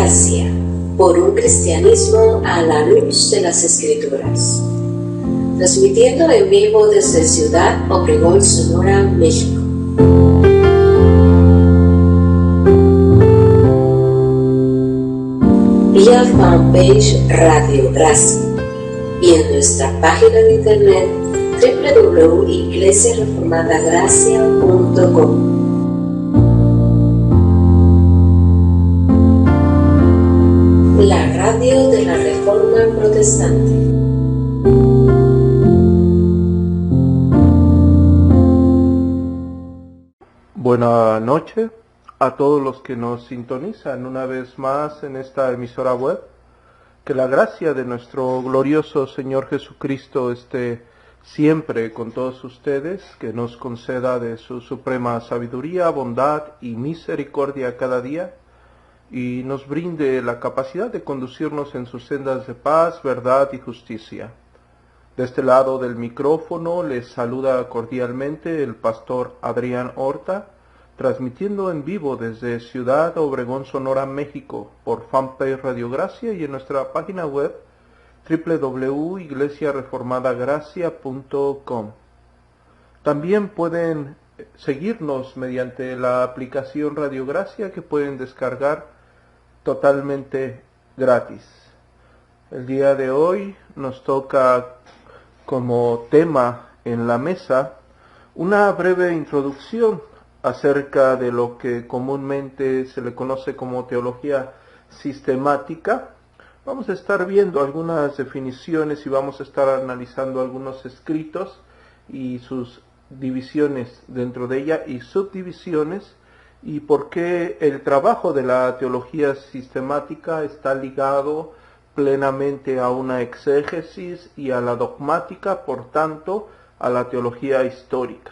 Gracia, por un cristianismo a la luz de las Escrituras. Transmitiendo en vivo desde Ciudad Obregón, Sonora, México. Vía fanpage Radio Gracia y en nuestra página de internet www.iglesiareformadagracia.com. La radio de la Reforma Protestante. Buenas noches a todos los que nos sintonizan una vez más en esta emisora web. Que la gracia de nuestro glorioso Señor Jesucristo esté siempre con todos ustedes, que nos conceda de su suprema sabiduría, bondad y misericordia cada día, y nos brinde la capacidad de conducirnos en sus sendas de paz, verdad y justicia. De este lado del micrófono les saluda cordialmente el pastor Adrián Horta, transmitiendo en vivo desde Ciudad Obregón, Sonora, México, por fanpage Radio Gracia y en nuestra página web www.iglesiareformadagracia.com. También pueden seguirnos mediante la aplicación Radio Gracia que pueden descargar totalmente gratis. El día de hoy nos toca como tema en la mesa una breve introducción acerca de lo que comúnmente se le conoce como teología sistemática. Vamos a estar viendo algunas definiciones y vamos a estar analizando algunos escritos y sus divisiones dentro de ella y subdivisiones, y por qué el trabajo de la teología sistemática está ligado plenamente a una exégesis y a la dogmática, por tanto, a la teología histórica,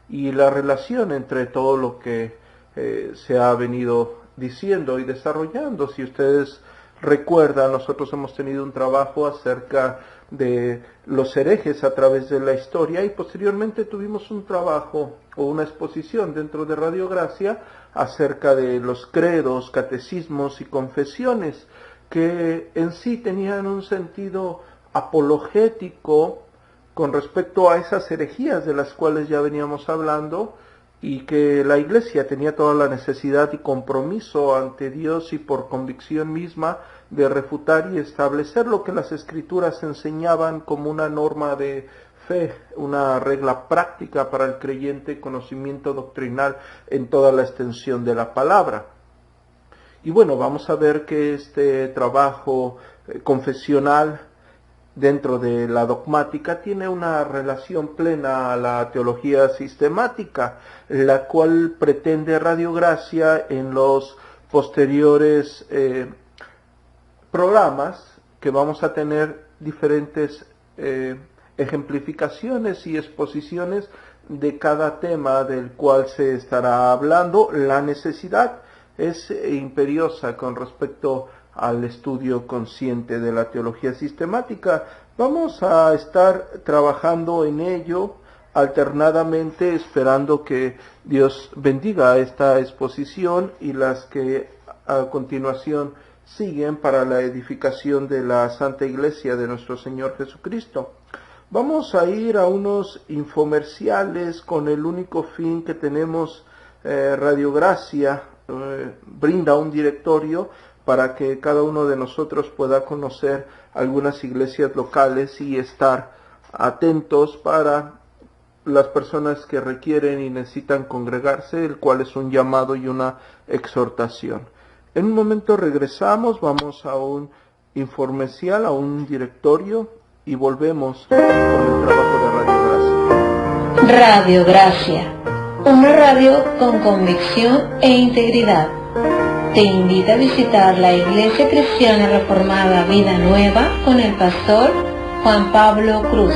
y la relación entre todo lo que se ha venido diciendo y desarrollando. Si ustedes recuerdan, nosotros hemos tenido un trabajo acerca de los herejes a través de la historia, y posteriormente tuvimos un trabajo o una exposición dentro de Radio Gracia acerca de los credos, catecismos y confesiones, que en sí tenían un sentido apologético con respecto a esas herejías de las cuales ya veníamos hablando, y que la Iglesia tenía toda la necesidad y compromiso ante Dios y por convicción misma de refutar y establecer lo que las Escrituras enseñaban como una norma de fe, una regla práctica para el creyente, conocimiento doctrinal en toda la extensión de la palabra. Y bueno, vamos a ver que este trabajo confesional dentro de la dogmática tiene una relación plena a la teología sistemática, la cual pretende Radio Gracia en los posteriores programas que vamos a tener diferentes ejemplificaciones y exposiciones de cada tema del cual se estará hablando. La necesidad es imperiosa con respecto al estudio consciente de la teología sistemática. Vamos a estar trabajando en ello alternadamente, esperando que Dios bendiga esta exposición y las que a continuación siguen para la edificación de la Santa Iglesia de nuestro Señor Jesucristo. Vamos a ir a unos infomerciales con el único fin que tenemos. Radio Gracia brinda un directorio para que cada uno de nosotros pueda conocer algunas iglesias locales y estar atentos para las personas que requieren y necesitan congregarse, el cual es un llamado y una exhortación. En un momento regresamos, vamos a un infomercial, a un directorio, y volvemos con el trabajo de Radio Gracia. Radio Gracia, una radio con convicción e integridad. Te invita a visitar la Iglesia Cristiana Reformada Vida Nueva con el pastor Juan Pablo Cruz.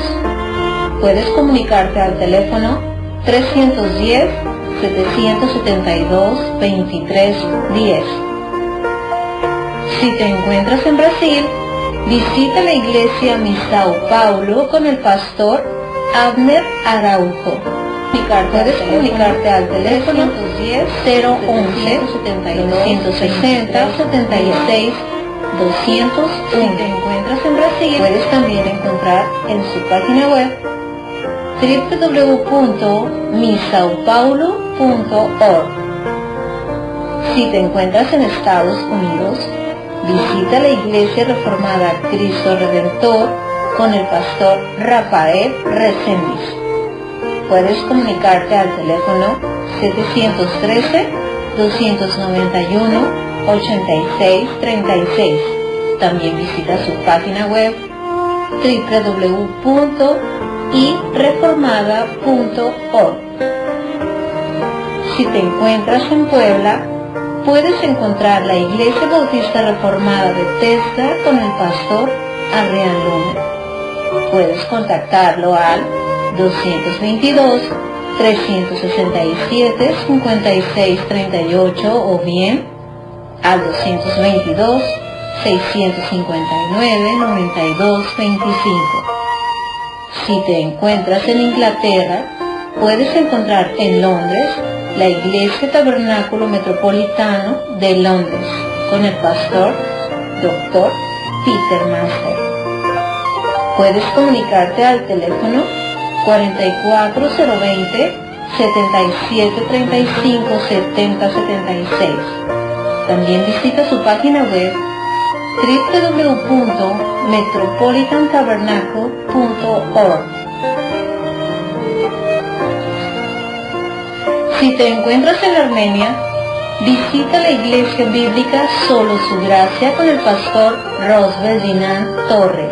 Puedes comunicarte al teléfono 310-772-2310. Si te encuentras en Brasil, visita la Iglesia Mi Sao Paulo con el pastor Abner Araujo. Puedes comunicarte al teléfono 011 960 76 201. Si te encuentras en Brasil, puedes también encontrar en su página web www.misaopaulo.org. Si te encuentras en Estados Unidos, visita la Iglesia Reformada Cristo Redentor con el pastor Rafael Reséndiz. Puedes comunicarte al teléfono 713-291-8636. También visita su página web www.ireformada.org. Si te encuentras en Puebla, puedes encontrar la Iglesia Bautista Reformada de Bethesda con el pastor Adrián Luna. Puedes contactarlo al 222-367-5638 o bien al 222-659-9225. Si te encuentras en Inglaterra, puedes encontrar en Londres la Iglesia Tabernáculo Metropolitano de Londres con el pastor Dr. Peter Master. Puedes comunicarte al teléfono 44020 7735 7076. También visita su página web www.metropolitantabernacle.org. Si te encuentras en Armenia, visita la Iglesia Bíblica Solo Su Gracia con el pastor Rosbel Dinan Torres.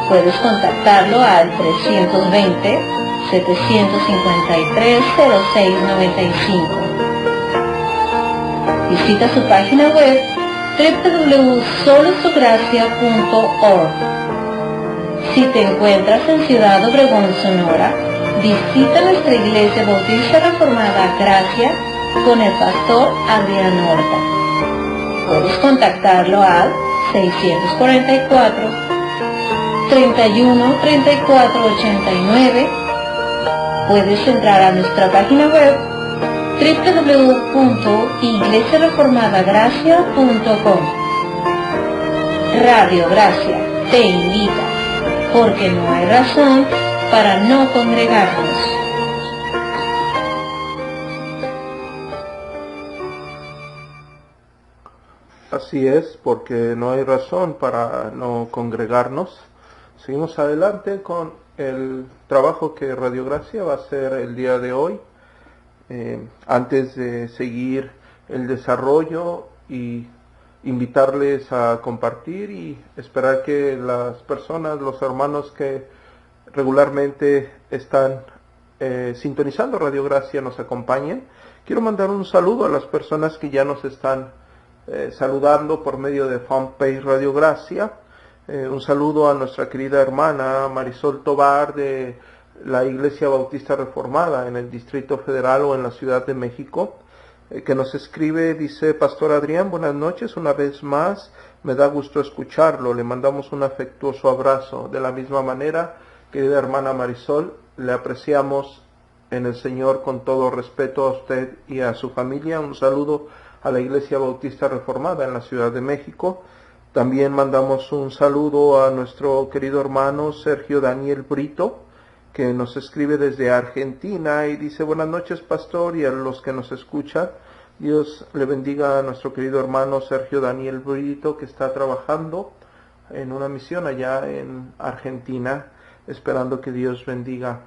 Puedes contactarlo al 320-753-0695. Visita su página web www.solosugracia.org. Si te encuentras en Ciudad Obregón, Sonora, visita nuestra Iglesia Bautista Reformada Gracia con el pastor Adrián Horta. Puedes contactarlo al 644 31 34 89. Puedes entrar a nuestra página web www.iglesiareformadagracia.com. Radio Gracia te invita, porque no hay razón para no congregarnos. Así es, porque no hay razón para no congregarnos. Seguimos adelante con el trabajo que Radio Gracia va a hacer el día de hoy. Antes de seguir el desarrollo y invitarles a compartir y esperar que las personas, los hermanos que regularmente están sintonizando Radio Gracia nos acompañen, quiero mandar un saludo a las personas que ya nos están saludando por medio de fanpage Radio Gracia. Un saludo a nuestra querida hermana Marisol Tobar de la Iglesia Bautista Reformada en el Distrito Federal o en la Ciudad de México, que nos escribe, dice: Pastor Adrián, buenas noches, una vez más, me da gusto escucharlo, le mandamos un afectuoso abrazo. De la misma manera, querida hermana Marisol, le apreciamos en el Señor con todo respeto a usted y a su familia. Un saludo a la Iglesia Bautista Reformada en la Ciudad de México. También mandamos un saludo a nuestro querido hermano Sergio Daniel Brito, que nos escribe desde Argentina y dice: buenas noches, pastor, y a los que nos escuchan, Dios le bendiga a nuestro querido hermano Sergio Daniel Brito, que está trabajando en una misión allá en Argentina, esperando que Dios bendiga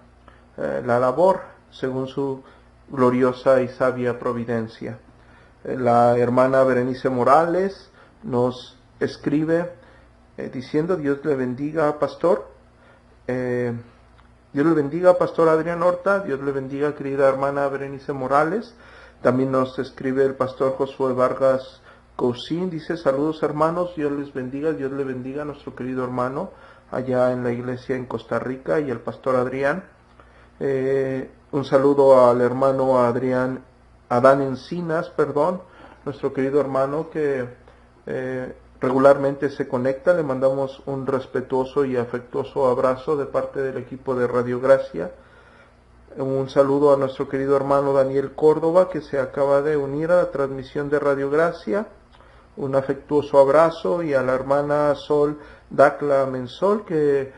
la labor según su gloriosa y sabia providencia. La hermana Berenice Morales nos escribe diciendo: Dios le bendiga, pastor. Dios le bendiga, pastor Adrián Horta. Dios le bendiga, querida hermana Berenice Morales. También nos escribe el pastor Josué Vargas Cousin. Dice: saludos, hermanos. Dios les bendiga. Dios le bendiga a nuestro querido hermano allá en la iglesia en Costa Rica y al pastor Adrián. Un saludo al hermano Adán Encinas, nuestro querido hermano que regularmente se conecta. Le mandamos un respetuoso y afectuoso abrazo de parte del equipo de Radio Gracia. Un saludo a nuestro querido hermano Daniel Córdoba, que se acaba de unir a la transmisión de Radio Gracia. Un afectuoso abrazo, y a la hermana Sol Dacla Mensol, que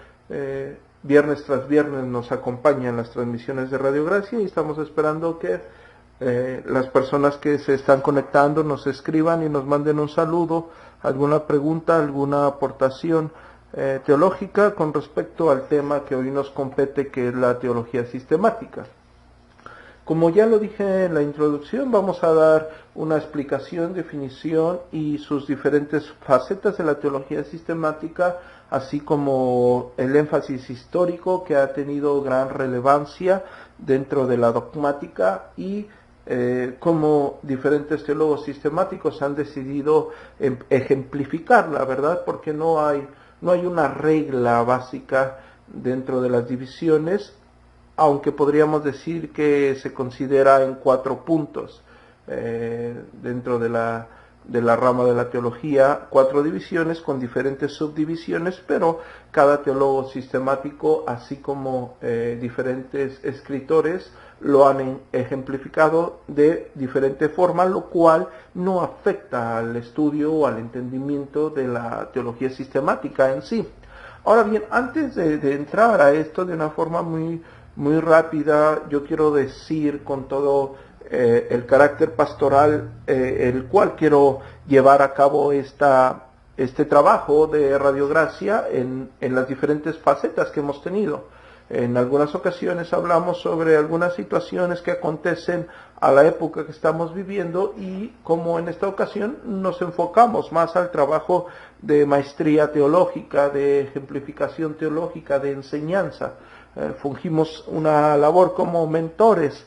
viernes tras viernes nos acompaña en las transmisiones de Radio Gracia, y estamos esperando que las personas que se están conectando nos escriban y nos manden un saludo, alguna pregunta, alguna aportación teológica con respecto al tema que hoy nos compete, que es la teología sistemática. Como ya lo dije en la introducción, vamos a dar una explicación, definición y sus diferentes facetas de la teología sistemática, así como el énfasis histórico que ha tenido gran relevancia dentro de la dogmática, y cómo diferentes teólogos sistemáticos han decidido ejemplificarla, ¿verdad? Porque no hay una regla básica dentro de las divisiones, aunque podríamos decir que se considera en 4 puntos dentro de la rama de la teología, 4 divisiones con diferentes subdivisiones, pero cada teólogo sistemático, así como diferentes escritores, lo han ejemplificado de diferente forma, lo cual no afecta al estudio o al entendimiento de la teología sistemática en sí. Ahora bien, antes de entrar a esto de una forma muy rápida, yo quiero decir con todo el carácter pastoral el cual quiero llevar a cabo este trabajo de Radio Gracia en las diferentes facetas que hemos tenido. En algunas ocasiones hablamos sobre algunas situaciones que acontecen a la época que estamos viviendo, y como en esta ocasión nos enfocamos más al trabajo de maestría teológica, de ejemplificación teológica, de enseñanza. Fungimos una labor como mentores,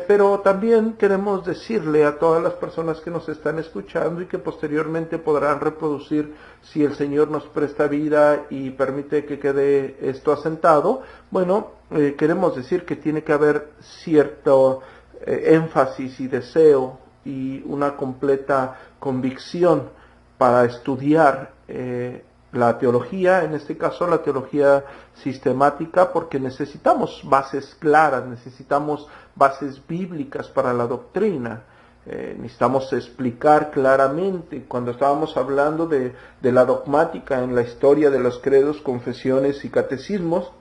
pero también queremos decirle a todas las personas que nos están escuchando y que posteriormente podrán reproducir, si el Señor nos presta vida y permite que quede esto asentado, bueno, queremos decir que tiene que haber cierto énfasis y deseo y una completa convicción para estudiar la teología, en este caso la teología sistemática, porque necesitamos bases claras, necesitamos bases bíblicas para la doctrina. Necesitamos explicar claramente. Cuando estábamos hablando de la dogmática en la historia de los credos, confesiones y catecismos,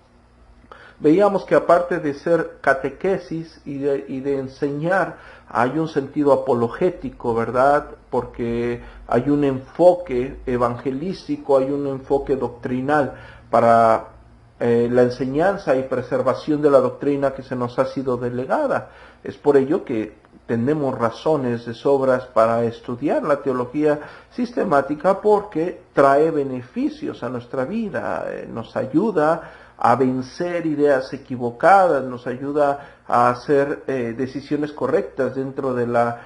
veíamos que aparte de ser catequesis y de enseñar, hay un sentido apologético, ¿verdad? Porque hay un enfoque evangelístico, hay un enfoque doctrinal para la enseñanza y preservación de la doctrina que se nos ha sido delegada. Es por ello que tenemos razones de sobras para estudiar la teología sistemática, porque trae beneficios a nuestra vida, nos ayuda a vencer ideas equivocadas, nos ayuda a hacer decisiones correctas dentro de la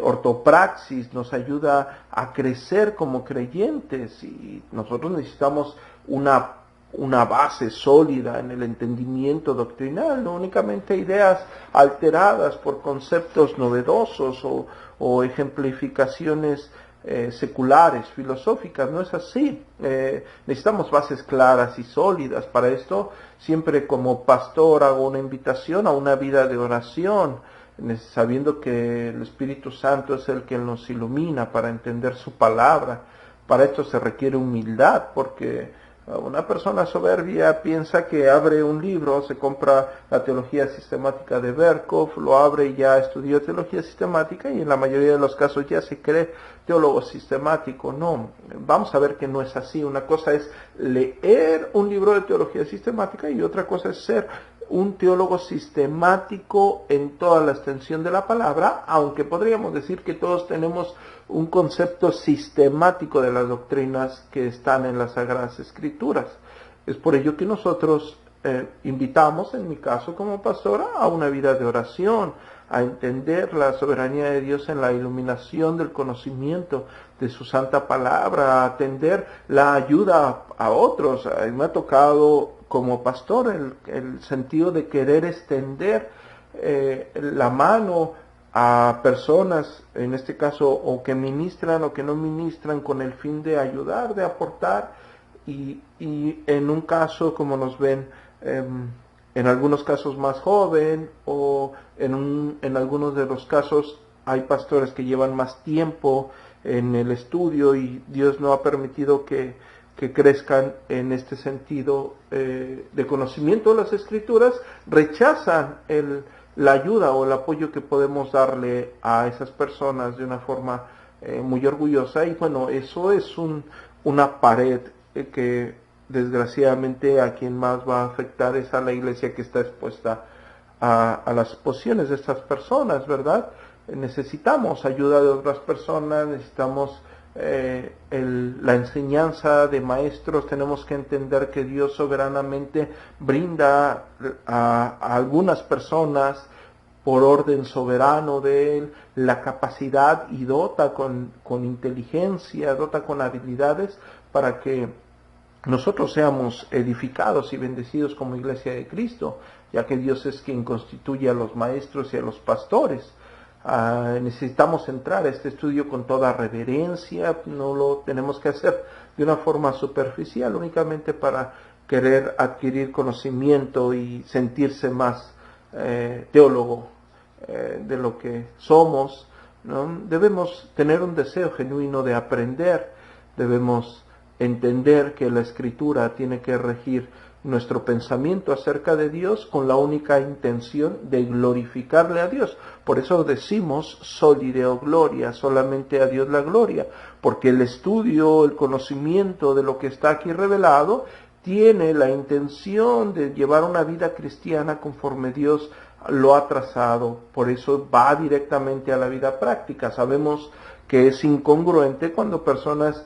ortopraxis, nos ayuda a crecer como creyentes, y nosotros necesitamos una base sólida en el entendimiento doctrinal, no únicamente ideas alteradas por conceptos novedosos o ejemplificaciones seculares, filosóficas. No es así. Necesitamos bases claras y sólidas. Para esto, siempre como pastor hago una invitación a una vida de oración, sabiendo que el Espíritu Santo es el que nos ilumina para entender su palabra. Para esto se requiere humildad, porque una persona soberbia piensa que abre un libro, se compra la teología sistemática de Berkov, lo abre y ya estudió teología sistemática, y en la mayoría de los casos ya se cree teólogo sistemático. No, vamos a ver que no es así. Una cosa es leer un libro de teología sistemática y otra cosa es ser un teólogo sistemático en toda la extensión de la palabra, aunque podríamos decir que todos tenemos un concepto sistemático de las doctrinas que están en las Sagradas Escrituras. Es por ello que nosotros invitamos, en mi caso como pastora, a una vida de oración, a entender la soberanía de Dios en la iluminación del conocimiento de su santa palabra, a atender la ayuda a otros. A mí me ha tocado como pastor el sentido de querer extender la mano a personas, en este caso, o que ministran o que no ministran con el fin de ayudar, de aportar, y en un caso, como nos ven, en algunos casos más joven, o en algunos de los casos hay pastores que llevan más tiempo en el estudio y Dios no ha permitido que crezcan en este sentido de conocimiento de las Escrituras, rechazan la ayuda o el apoyo que podemos darle a esas personas de una forma muy orgullosa. Y bueno, eso es una pared que desgraciadamente a quien más va a afectar es a la iglesia que está expuesta a las posiciones de estas personas, ¿verdad? Necesitamos ayuda de otras personas, necesitamos la enseñanza de maestros. Tenemos que entender que Dios soberanamente brinda a algunas personas por orden soberano de Él la capacidad y dota con inteligencia, dota con habilidades para que nosotros seamos edificados y bendecidos como iglesia de Cristo, ya que Dios es quien constituye a los maestros y a los pastores. Necesitamos entrar a este estudio con toda reverencia, no lo tenemos que hacer de una forma superficial únicamente para querer adquirir conocimiento y sentirse más teólogo de lo que somos, ¿no? Debemos tener un deseo genuino de aprender, debemos entender que la Escritura tiene que regir nuestro pensamiento acerca de Dios con la única intención de glorificarle a Dios. Por eso decimos soli Deo gloria, solamente a Dios la gloria, porque el estudio, el conocimiento de lo que está aquí revelado tiene la intención de llevar una vida cristiana conforme Dios lo ha trazado. Por eso va directamente a la vida práctica. Sabemos que es incongruente cuando personas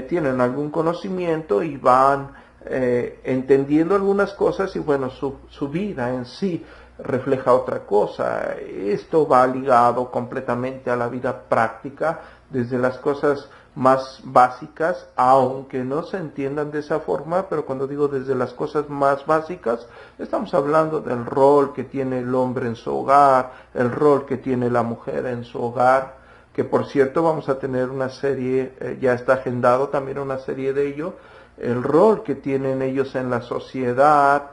tienen algún conocimiento y van entendiendo algunas cosas y bueno, su vida en sí refleja otra cosa. Esto va ligado completamente a la vida práctica, desde las cosas más básicas, aunque no se entiendan de esa forma, pero cuando digo desde las cosas más básicas, estamos hablando del rol que tiene el hombre en su hogar, el rol que tiene la mujer en su hogar, que por cierto vamos a tener una serie, ya está agendado también una serie de ello, el rol que tienen ellos en la sociedad,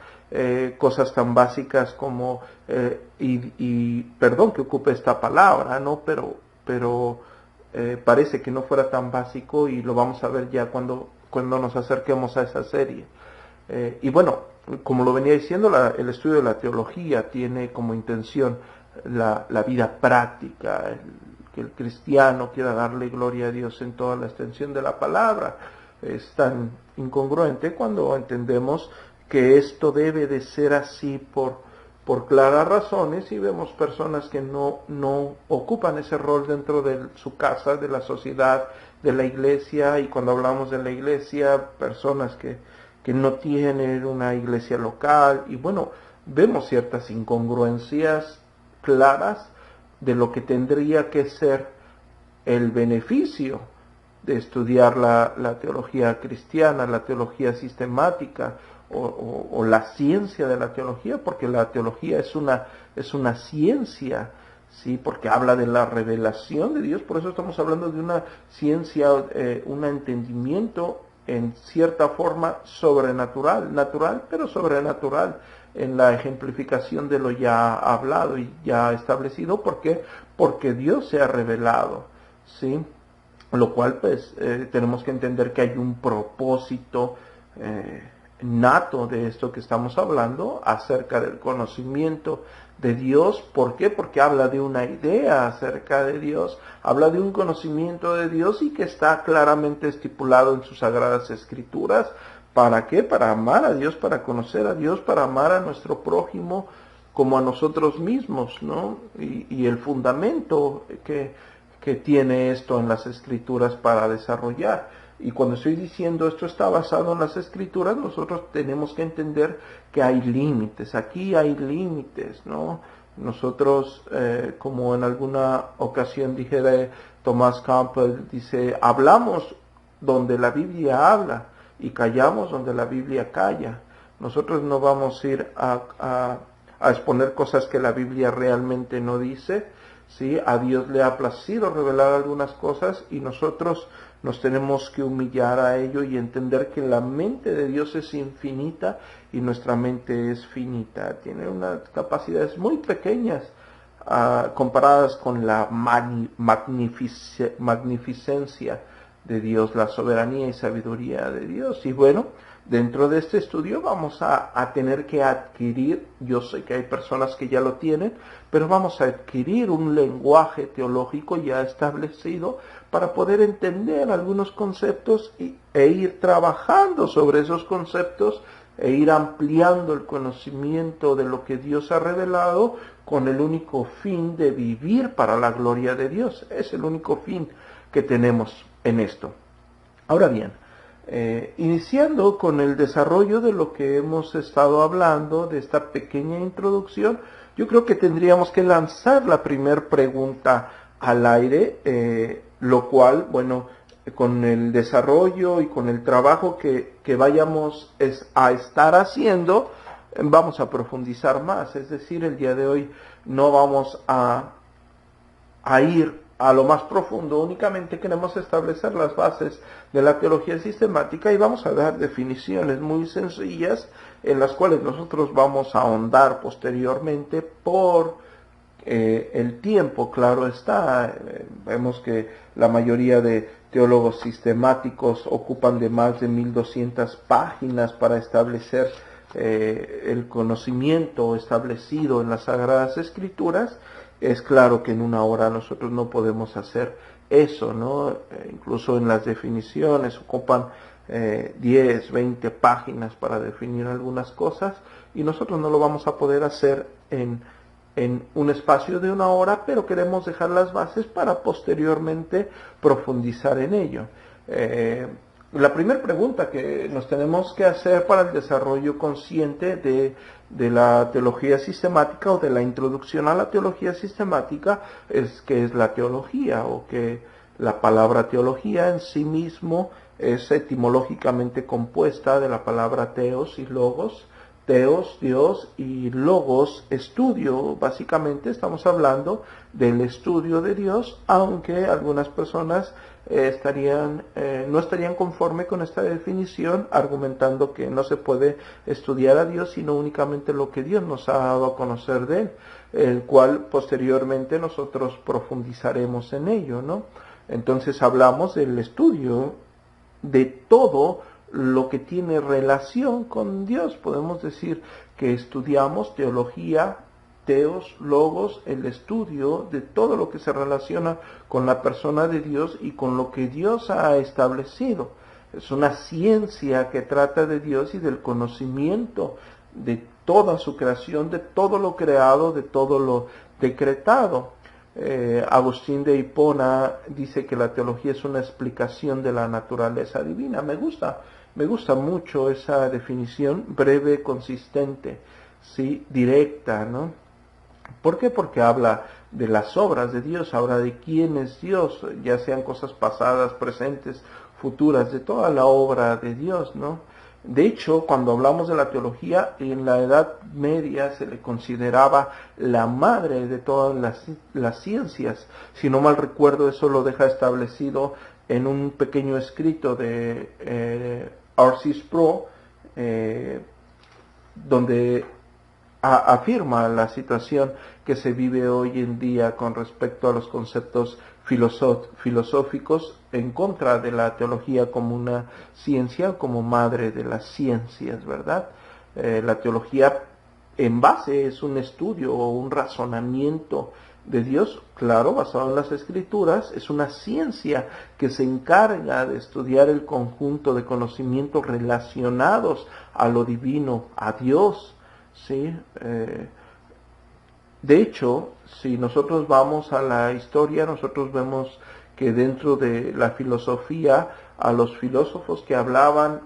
cosas tan básicas como, perdón que ocupe esta palabra, ¿no? Pero parece que no fuera tan básico y lo vamos a ver ya cuando nos acerquemos a esa serie. Y bueno, como lo venía diciendo, el estudio de la teología tiene como intención la vida práctica, que el cristiano quiera darle gloria a Dios en toda la extensión de la palabra. Es tan incongruente cuando entendemos que esto debe de ser así por claras razones y vemos personas que no ocupan ese rol dentro de su casa, de la sociedad, de la iglesia. Y cuando hablamos de la iglesia, personas que no tienen una iglesia local. Y bueno, vemos ciertas incongruencias claras de lo que tendría que ser el beneficio de estudiar la teología cristiana, la teología sistemática o la ciencia de la teología, porque la teología es una ciencia, ¿sí? Porque habla de la revelación de Dios. Por eso estamos hablando de una ciencia, un entendimiento en cierta forma sobrenatural, natural, pero sobrenatural en la ejemplificación de lo ya hablado y ya establecido. ¿Por qué? Porque Dios se ha revelado, ¿sí? Lo cual pues tenemos que entender que hay un propósito nato de esto que estamos hablando acerca del conocimiento de Dios. ¿Por qué? Porque habla de una idea acerca de Dios, habla de un conocimiento de Dios y que está claramente estipulado en sus sagradas escrituras. ¿Para qué? Para amar a Dios, para conocer a Dios, para amar a nuestro prójimo como a nosotros mismos, ¿no? Y el fundamento que tiene esto en las escrituras para desarrollar. Y cuando estoy diciendo esto está basado en las escrituras, nosotros tenemos que entender que hay límites. Aquí hay límites, ¿no? Nosotros, como en alguna ocasión dijera Thomas Campbell, dice, hablamos donde la Biblia habla y callamos donde la Biblia calla. Nosotros no vamos a ir a exponer cosas que la Biblia realmente no dice, ¿sí? A Dios le ha placido revelar algunas cosas y nosotros nos tenemos que humillar a ello y entender que la mente de Dios es infinita y nuestra mente es finita. Tiene unas capacidades muy pequeñas comparadas con la magnificencia de Dios, la soberanía y sabiduría de Dios. Y bueno, dentro de este estudio vamos a tener que adquirir, yo sé que hay personas que ya lo tienen, pero vamos a adquirir un lenguaje teológico ya establecido para poder entender algunos conceptos e ir trabajando sobre esos conceptos e ir ampliando el conocimiento de lo que Dios ha revelado con el único fin de vivir para la gloria de Dios. Es el único fin que tenemos en esto. Ahora bien, iniciando con el desarrollo de lo que hemos estado hablando, de esta pequeña introducción, yo creo que tendríamos que lanzar la primera pregunta al aire, lo cual, bueno, con el desarrollo y con el trabajo que vayamos a estar haciendo, vamos a profundizar más. Es decir, el día de hoy no vamos a ir a lo más profundo, únicamente queremos establecer las bases de la teología sistemática y vamos a dar definiciones muy sencillas en las cuales nosotros vamos a ahondar posteriormente por el tiempo. Claro está, vemos que la mayoría de teólogos sistemáticos ocupan de más de 1200 páginas para establecer el conocimiento establecido en las Sagradas Escrituras. Es claro que en una hora nosotros no podemos hacer eso, ¿no? Incluso en las definiciones ocupan 10, 20 páginas para definir algunas cosas y nosotros no lo vamos a poder hacer en un espacio de una hora, pero queremos dejar las bases para posteriormente profundizar en ello. La primera pregunta que nos tenemos que hacer para el desarrollo consciente de la teología sistemática o de la introducción a la teología sistemática es qué es la teología, o que la palabra teología en sí mismo es etimológicamente compuesta de la palabra teos y logos. Teos, Dios, y logos, estudio. Básicamente estamos hablando del estudio de Dios, aunque algunas personas no estarían conforme con esta definición, argumentando que no se puede estudiar a Dios, sino únicamente lo que Dios nos ha dado a conocer de Él, el cual posteriormente nosotros profundizaremos en ello, ¿no? Entonces hablamos del estudio de todo lo que tiene relación con Dios. Podemos decir que estudiamos teología, teos, logos, el estudio de todo lo que se relaciona con la persona de Dios y con lo que Dios ha establecido. Es una ciencia que trata de Dios y del conocimiento de toda su creación, de todo lo creado, de todo lo decretado. Agustín de Hipona dice que la teología es una explicación de la naturaleza divina. Me gusta mucho esa definición, breve, consistente, sí, directa, ¿no? ¿Por qué? Porque habla de las obras de Dios, habla de quién es Dios, ya sean cosas pasadas, presentes, futuras, de toda la obra de Dios, ¿no? De hecho, cuando hablamos de la teología, en la Edad Media se le consideraba la madre de todas las ciencias. Si no mal recuerdo, eso lo deja establecido en un pequeño escrito de R.C. Sproul, donde afirma la situación que se vive hoy en día con respecto a los conceptos filosóficos en contra de la teología como una ciencia, como madre de las ciencias, ¿verdad? La teología en base es un estudio o un razonamiento de Dios, claro, basado en las Escrituras. Es una ciencia que se encarga de estudiar el conjunto de conocimientos relacionados a lo divino, a Dios, ¿sí? De hecho, si nosotros vamos a la historia, nosotros vemos que dentro de la filosofía, a los filósofos que hablaban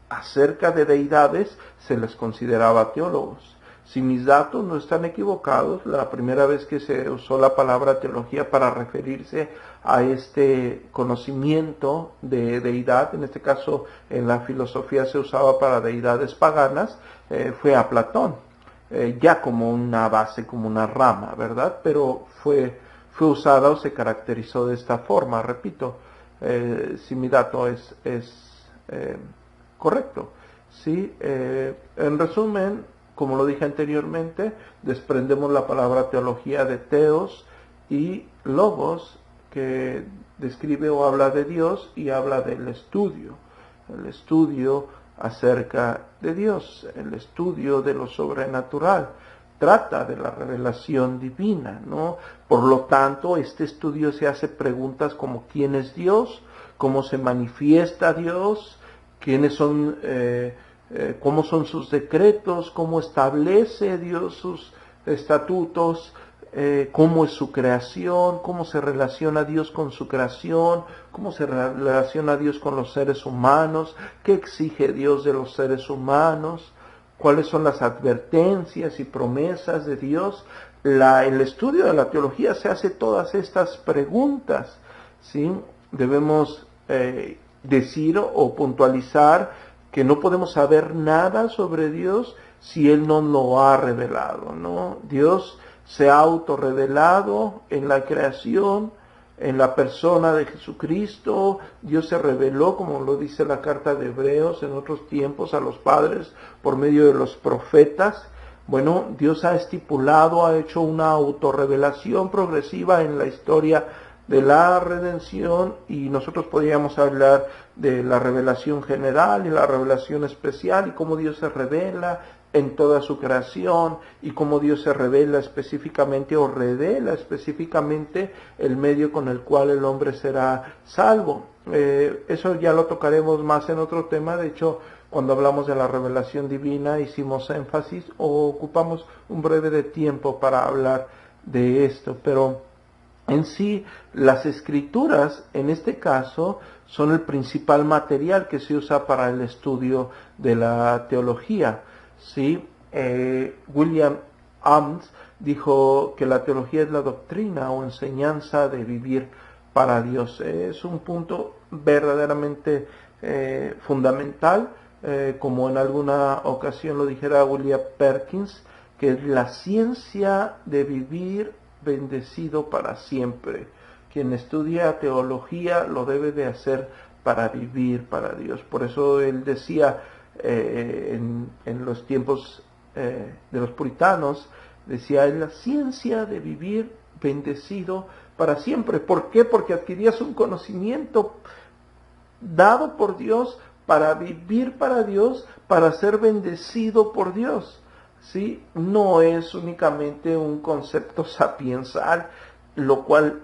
acerca de deidades se les consideraba teólogos. Si mis datos no están equivocados, la primera vez que se usó la palabra teología para referirse a este conocimiento de deidad, en este caso en la filosofía se usaba para deidades paganas, fue a Platón. Ya como una base, como una rama, ¿verdad? Pero fue fue usada o se caracterizó de esta forma. Repito, si mi dato es correcto. ¿Sí? En resumen, como lo dije anteriormente, desprendemos la palabra teología de teos y logos, que describe o habla de Dios y habla del estudio. El estudio acerca de Dios, el estudio de lo sobrenatural, trata de la revelación divina, ¿no? Por lo tanto, este estudio se hace preguntas como ¿quién es Dios? ¿Cómo se manifiesta Dios? ¿Quiénes son, cómo son sus decretos? ¿Cómo establece Dios sus estatutos? Cómo es su creación, cómo se relaciona Dios con su creación, cómo se relaciona Dios con los seres humanos, qué exige Dios de los seres humanos, cuáles son las advertencias y promesas de Dios. El estudio de la teología se hace todas estas preguntas, ¿sí? Debemos decir o puntualizar que no podemos saber nada sobre Dios si Él no lo ha revelado, ¿no? Dios se ha autorrevelado en la creación, en la persona de Jesucristo. Dios se reveló, como lo dice la carta de Hebreos, en otros tiempos a los padres por medio de los profetas. Bueno, Dios ha estipulado, ha hecho una autorrevelación progresiva en la historia de la redención, y nosotros podríamos hablar de la revelación general y la revelación especial y cómo Dios se revela en toda su creación y cómo Dios se revela específicamente o revela específicamente el medio con el cual el hombre será salvo. Eso ya lo tocaremos más en otro tema. De hecho, cuando hablamos de la revelación divina hicimos énfasis o ocupamos un breve de tiempo para hablar de esto, pero en sí las escrituras en este caso son el principal material que se usa para el estudio de la teología. Sí, William Ames dijo que la teología es la doctrina o enseñanza de vivir para Dios. Es un punto verdaderamente fundamental, como en alguna ocasión lo dijera William Perkins, que es la ciencia de vivir bendecido para siempre. Quien estudia teología lo debe de hacer para vivir para Dios. Por eso él decía, en los tiempos de los puritanos, decía, es la ciencia de vivir bendecido para siempre. ¿Por qué? Porque adquirías un conocimiento dado por Dios para vivir para Dios, para ser bendecido por Dios. ¿Sí? No es únicamente un concepto sapiensal, lo cual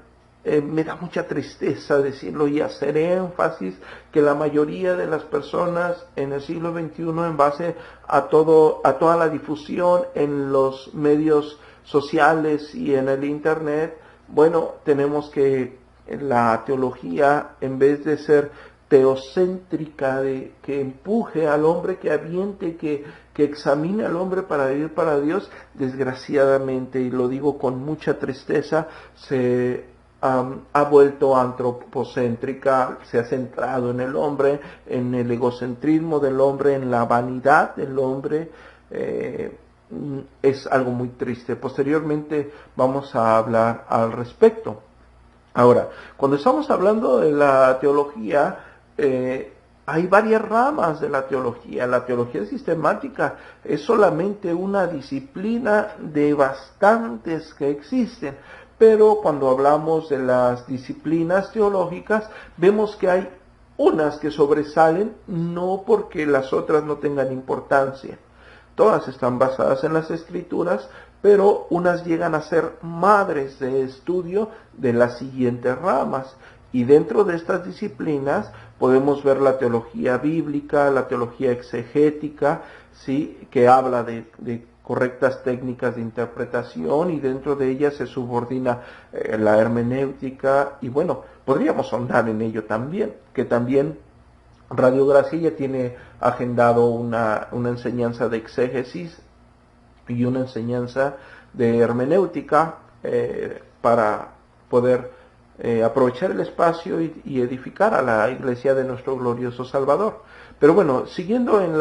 me da mucha tristeza decirlo y hacer énfasis que la mayoría de las personas en el siglo XXI, en base a toda la difusión en los medios sociales y en el internet, bueno, tenemos que la teología, en vez de ser teocéntrica, que empuje al hombre, que aviente, que examine al hombre para vivir para Dios, desgraciadamente, y lo digo con mucha tristeza, se ha vuelto antropocéntrica, se ha centrado en el hombre, en el egocentrismo del hombre, en la vanidad del hombre. Es algo muy triste. Posteriormente vamos a hablar al respecto. Ahora, cuando estamos hablando de la teología, hay varias ramas de la teología. La teología sistemática es solamente una disciplina de bastantes que existen. Pero cuando hablamos de las disciplinas teológicas, vemos que hay unas que sobresalen, no porque las otras no tengan importancia. Todas están basadas en las Escrituras, pero unas llegan a ser madres de estudio de las siguientes ramas. Y dentro de estas disciplinas podemos ver la teología bíblica, la teología exegética, ¿sí? Que habla de correctas técnicas de interpretación, y dentro de ellas se subordina la hermenéutica, y bueno, podríamos ahondar en ello también, que también Radio Gracia ya tiene agendado una enseñanza de exégesis y una enseñanza de hermenéutica para poder aprovechar el espacio y edificar a la iglesia de nuestro glorioso Salvador. Pero bueno, siguiendo en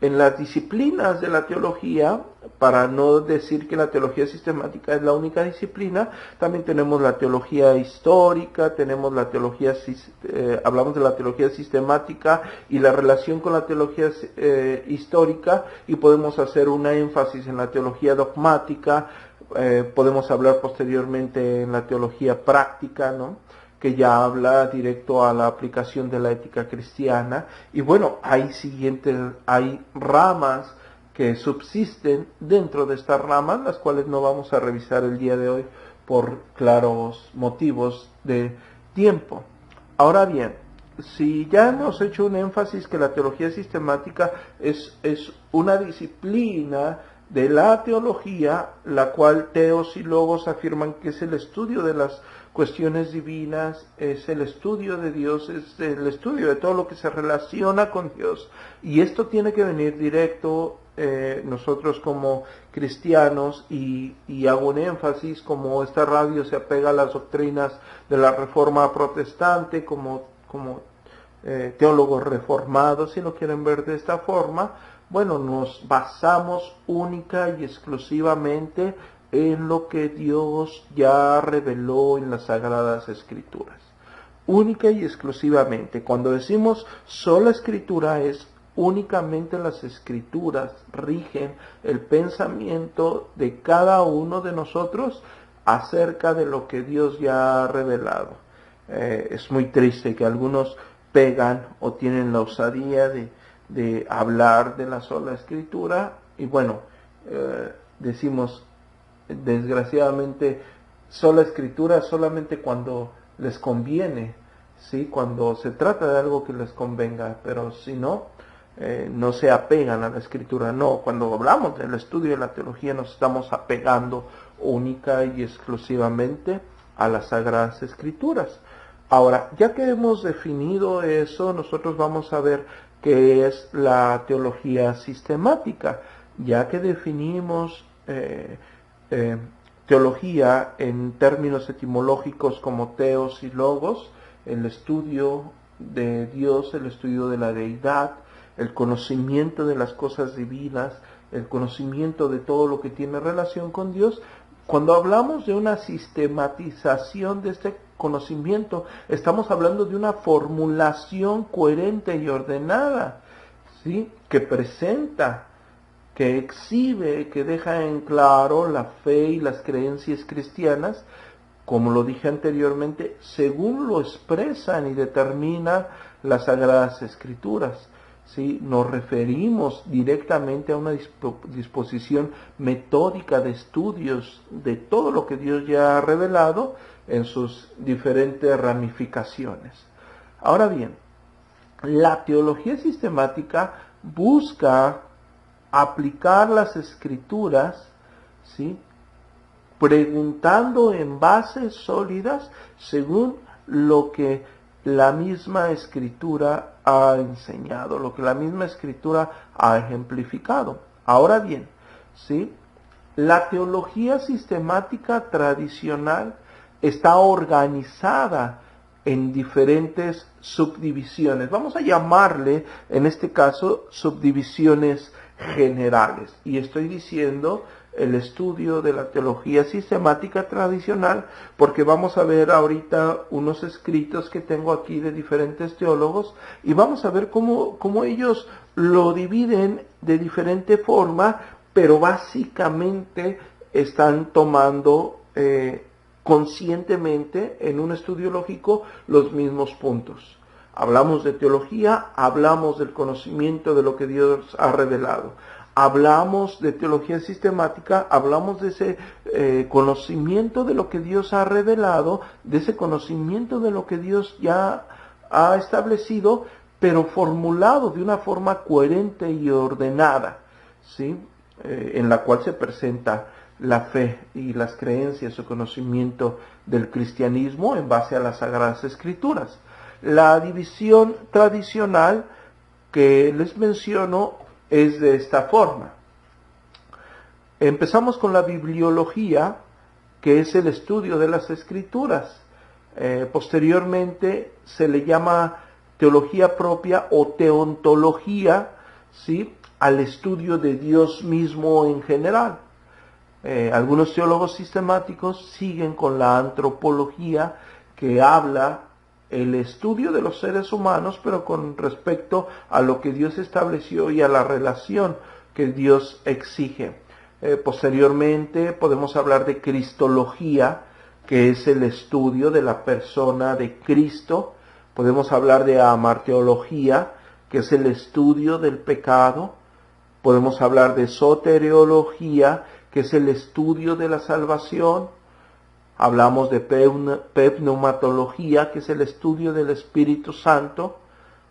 En las disciplinas de la teología, para no decir que la teología sistemática es la única disciplina, también tenemos la teología histórica, tenemos la teología, hablamos de la teología sistemática y la relación con la teología histórica, y podemos hacer una énfasis en la teología dogmática, podemos hablar posteriormente en la teología práctica, ¿no?, que ya habla directo a la aplicación de la ética cristiana. Y bueno, hay ramas que subsisten dentro de estas ramas, las cuales no vamos a revisar el día de hoy por claros motivos de tiempo. Ahora bien, si ya hemos hecho un énfasis que la teología sistemática es una disciplina de la teología, la cual teos y logos afirman que es el estudio de las cuestiones divinas, es el estudio de Dios, es el estudio de todo lo que se relaciona con Dios, y esto tiene que venir directo. Nosotros como cristianos, y hago un énfasis, como esta radio se apega a las doctrinas de la Reforma Protestante, como teólogos reformados, si lo quieren ver de esta forma, bueno, nos basamos única y exclusivamente en lo que Dios ya reveló en las Sagradas Escrituras. Única y exclusivamente. Cuando decimos sola Escritura, es únicamente las Escrituras rigen el pensamiento de cada uno de nosotros acerca de lo que Dios ya ha revelado. Es muy triste que algunos pegan o tienen la osadía de hablar de la sola Escritura, y bueno, decimos desgraciadamente sola Escritura solamente cuando les conviene, ¿sí?, cuando se trata de algo que les convenga, pero si no, no se apegan a la Escritura. No, cuando hablamos del estudio de la teología nos estamos apegando única y exclusivamente a las Sagradas Escrituras. Ahora, ya que hemos definido eso, nosotros vamos a ver qué es la teología sistemática. Ya que definimos teología en términos etimológicos como teos y logos, el estudio de Dios, el estudio de la deidad, el conocimiento de las cosas divinas, el conocimiento de todo lo que tiene relación con Dios. Cuando hablamos de una sistematización de este conocimiento, estamos hablando de una formulación coherente y ordenada, ¿sí?, que presenta, que exhibe, que deja en claro la fe y las creencias cristianas, como lo dije anteriormente, según lo expresan y determinan las Sagradas Escrituras. ¿Sí? Nos referimos directamente a una disposición metódica de estudios de todo lo que Dios ya ha revelado en sus diferentes ramificaciones. Ahora bien, la teología sistemática busca aplicar las Escrituras, ¿sí?, preguntando en bases sólidas según lo que la misma Escritura ha enseñado, lo que la misma Escritura ha ejemplificado. Ahora bien, ¿sí?, la teología sistemática tradicional está organizada en diferentes subdivisiones. Vamos a llamarle, en este caso, subdivisiones generales. Y estoy diciendo el estudio de la teología sistemática tradicional, porque vamos a ver ahorita unos escritos que tengo aquí de diferentes teólogos, y vamos a ver cómo ellos lo dividen de diferente forma, pero básicamente están tomando conscientemente en un estudio lógico los mismos puntos. Hablamos de teología, hablamos del conocimiento de lo que Dios ha revelado. Hablamos de teología sistemática, hablamos de ese conocimiento de lo que Dios ha revelado, de ese conocimiento de lo que Dios ya ha establecido, pero formulado de una forma coherente y ordenada, ¿sí?, en la cual se presenta la fe y las creencias o conocimiento del cristianismo en base a las Sagradas Escrituras. La división tradicional que les menciono es de esta forma. Empezamos con la bibliología, que es el estudio de las Escrituras. Posteriormente se le llama teología propia o teontología, ¿sí?, al estudio de Dios mismo en general. Algunos teólogos sistemáticos siguen con la antropología, que habla el estudio de los seres humanos, pero con respecto a lo que Dios estableció y a la relación que Dios exige. Posteriormente podemos hablar de cristología, que es el estudio de la persona de Cristo. Podemos hablar de amarteología, que es el estudio del pecado. Podemos hablar de soteriología, que es el estudio de la salvación. Hablamos de pneumatología, que es el estudio del Espíritu Santo.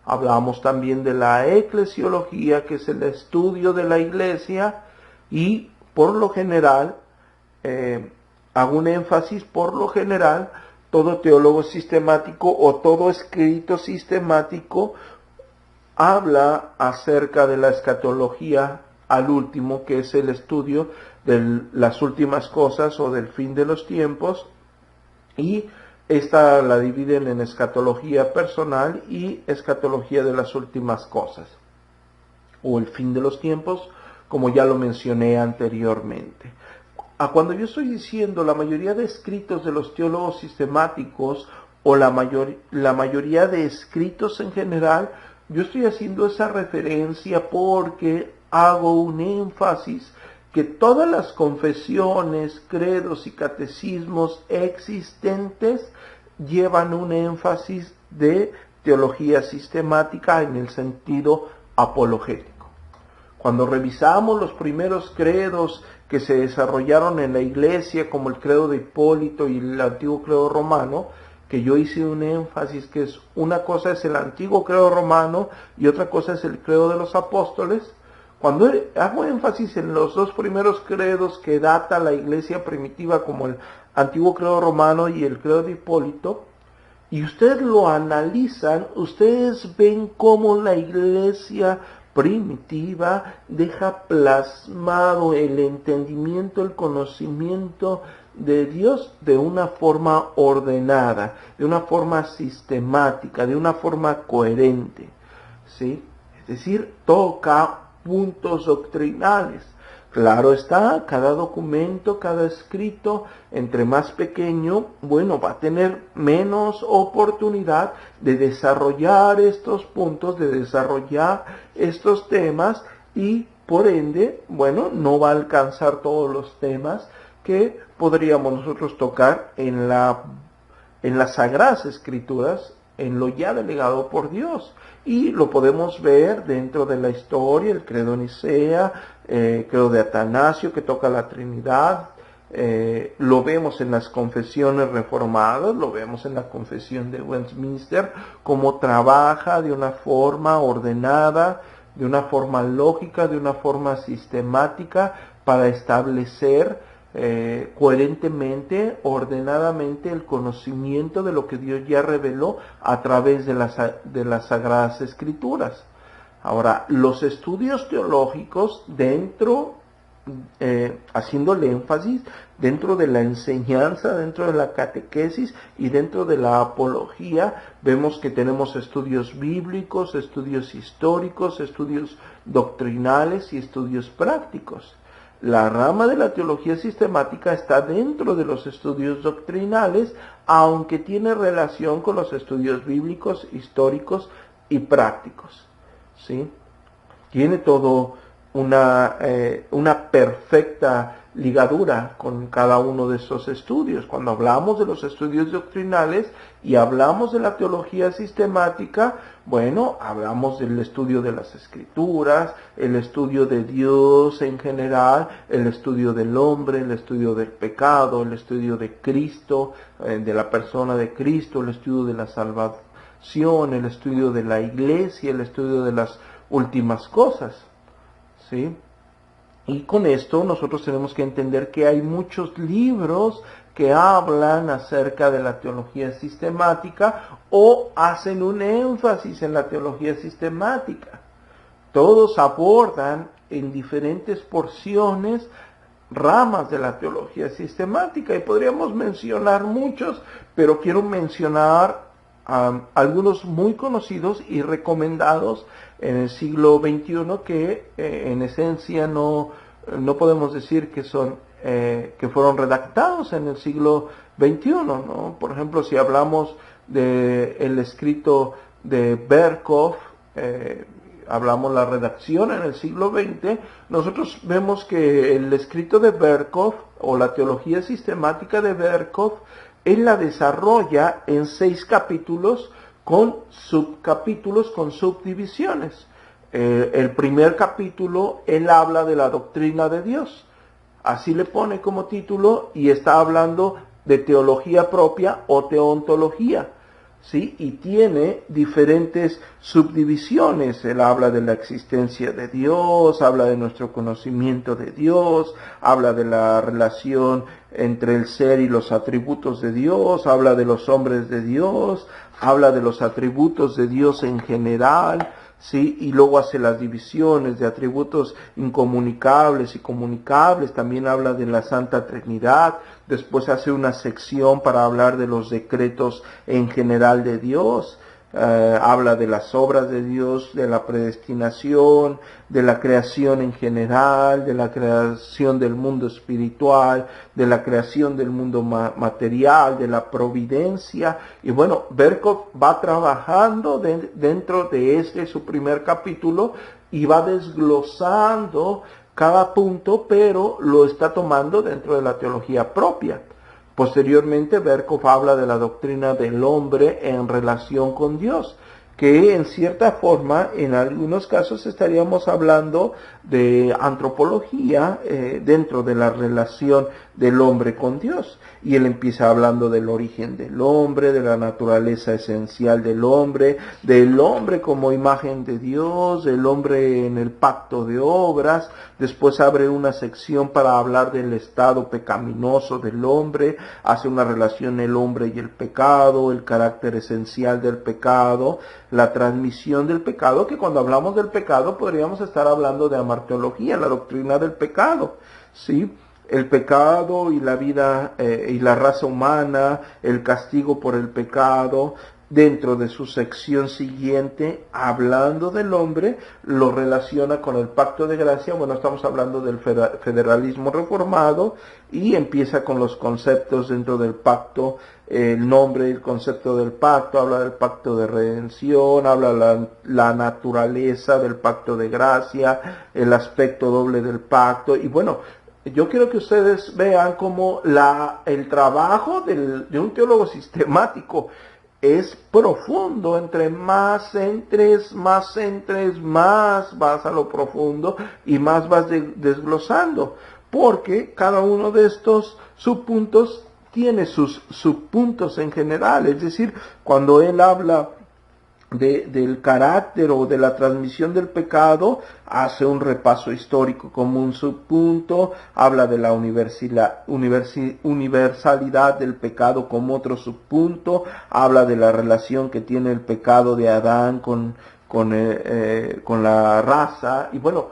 Hablamos también de la eclesiología, que es el estudio de la iglesia. Y por lo general, hago un énfasis, por lo general, todo teólogo sistemático o todo escrito sistemático habla acerca de la escatología al último, que es el estudio de las últimas cosas o del fin de los tiempos, y esta la dividen en escatología personal y escatología de las últimas cosas, o el fin de los tiempos, como ya lo mencioné anteriormente. Cuando yo estoy diciendo la mayoría de escritos de los teólogos sistemáticos o la mayoría de escritos en general, yo estoy haciendo esa referencia porque hago un énfasis que todas las confesiones, credos y catecismos existentes llevan un énfasis de teología sistemática en el sentido apologético. Cuando revisamos los primeros credos que se desarrollaron en la iglesia, como el credo de Hipólito y el antiguo credo romano, que yo hice un énfasis que es una cosa es el antiguo credo romano y otra cosa es el credo de los apóstoles. Cuando hago énfasis en los dos primeros credos que data la iglesia primitiva, como el antiguo credo romano y el credo de Hipólito, y ustedes lo analizan, ustedes ven cómo la iglesia primitiva deja plasmado el entendimiento, el conocimiento de Dios de una forma ordenada, de una forma sistemática, de una forma coherente, ¿sí? Es decir, toca puntos doctrinales. Claro está, cada documento, cada escrito, entre más pequeño, bueno, va a tener menos oportunidad de desarrollar estos puntos, de desarrollar estos temas y, por ende, bueno, no va a alcanzar todos los temas que podríamos nosotros tocar en las Sagradas Escrituras, en lo ya delegado por Dios. Y lo podemos ver dentro de la historia, el credo Nicea, credo de Atanasio, que toca la Trinidad, lo vemos en las confesiones reformadas, lo vemos en la confesión de Westminster, cómo trabaja de una forma ordenada, de una forma lógica, de una forma sistemática, para establecer coherentemente, ordenadamente el conocimiento de lo que Dios ya reveló a través de las Sagradas Escrituras. Ahora, los estudios teológicos haciéndole énfasis dentro de la enseñanza, dentro de la catequesis y dentro de la apología, vemos que tenemos estudios bíblicos, estudios históricos, estudios doctrinales y estudios prácticos. La rama de la teología sistemática está dentro de los estudios doctrinales, aunque tiene relación con los estudios bíblicos, históricos y prácticos, ¿sí? Tiene todo una perfecta ligadura con cada uno de esos estudios. Cuando hablamos de los estudios doctrinales y hablamos de la teología sistemática, bueno, hablamos del estudio de las Escrituras, el estudio de Dios en general, el estudio del hombre, el estudio del pecado, el estudio de Cristo, de la persona de Cristo, el estudio de la salvación, el estudio de la iglesia, el estudio de las últimas cosas, ¿sí? Y con esto nosotros tenemos que entender que hay muchos libros que hablan acerca de la teología sistemática o hacen un énfasis en la teología sistemática. Todos abordan en diferentes porciones ramas de la teología sistemática y podríamos mencionar muchos, pero quiero mencionar algunos muy conocidos y recomendados en el siglo XXI que en esencia no podemos decir que son que fueron redactados en el siglo XXI, ¿no? Por ejemplo, si hablamos del escrito de Berkhof, hablamos la redacción en el siglo XX, nosotros vemos que el escrito de Berkhof o la teología sistemática de Berkhof, él la desarrolla en 6 capítulos con subcapítulos, con subdivisiones. El primer capítulo, él habla de la doctrina de Dios, así le pone como título, y está hablando de teología propia o teontología, ¿sí? Y tiene diferentes subdivisiones. Él habla de la existencia de Dios, habla de nuestro conocimiento de Dios, habla de la relación entre el ser y los atributos de Dios, habla de los hombres de Dios, habla de los atributos de Dios en general, ¿sí? Y luego hace las divisiones de atributos incomunicables y comunicables, también habla de la Santa Trinidad, después hace una sección para hablar de los decretos en general de Dios, habla de las obras de Dios, de la predestinación, de la creación en general, de la creación del mundo espiritual, de la creación del mundo material, de la providencia. Y bueno, Berkhof va trabajando dentro de su primer capítulo y va desglosando cada punto, pero lo está tomando dentro de la teología propia. Posteriormente, Berkhof habla de la doctrina del hombre en relación con Dios, que en cierta forma, en algunos casos estaríamos hablando de antropología dentro de la relación del hombre con Dios. Y él empieza hablando del origen del hombre, de la naturaleza esencial del hombre como imagen de Dios, del hombre en el pacto de obras. Después abre una sección para hablar del estado pecaminoso del hombre, hace una relación el hombre y el pecado, el carácter esencial del pecado, la transmisión del pecado, que cuando hablamos del pecado podríamos estar hablando de amarteología, la doctrina del pecado, ¿sí? El pecado y la vida y la raza humana, el castigo por el pecado. Dentro de su sección siguiente, hablando del hombre, lo relaciona con el pacto de gracia. Bueno, estamos hablando del federalismo reformado y empieza con los conceptos dentro del pacto, el nombre y el concepto del pacto, habla del pacto de redención, habla la naturaleza del pacto de gracia, el aspecto doble del pacto. Y bueno, yo quiero que ustedes vean cómo el trabajo de un teólogo sistemático es profundo. Entre más entres, más vas a lo profundo y más vas desglosando, porque cada uno de estos subpuntos tiene sus subpuntos en general. Es decir, cuando él habla del carácter o de la transmisión del pecado, hace un repaso histórico como un subpunto, habla de la universalidad del pecado como otro subpunto, habla de la relación que tiene el pecado de Adán con la raza, y bueno,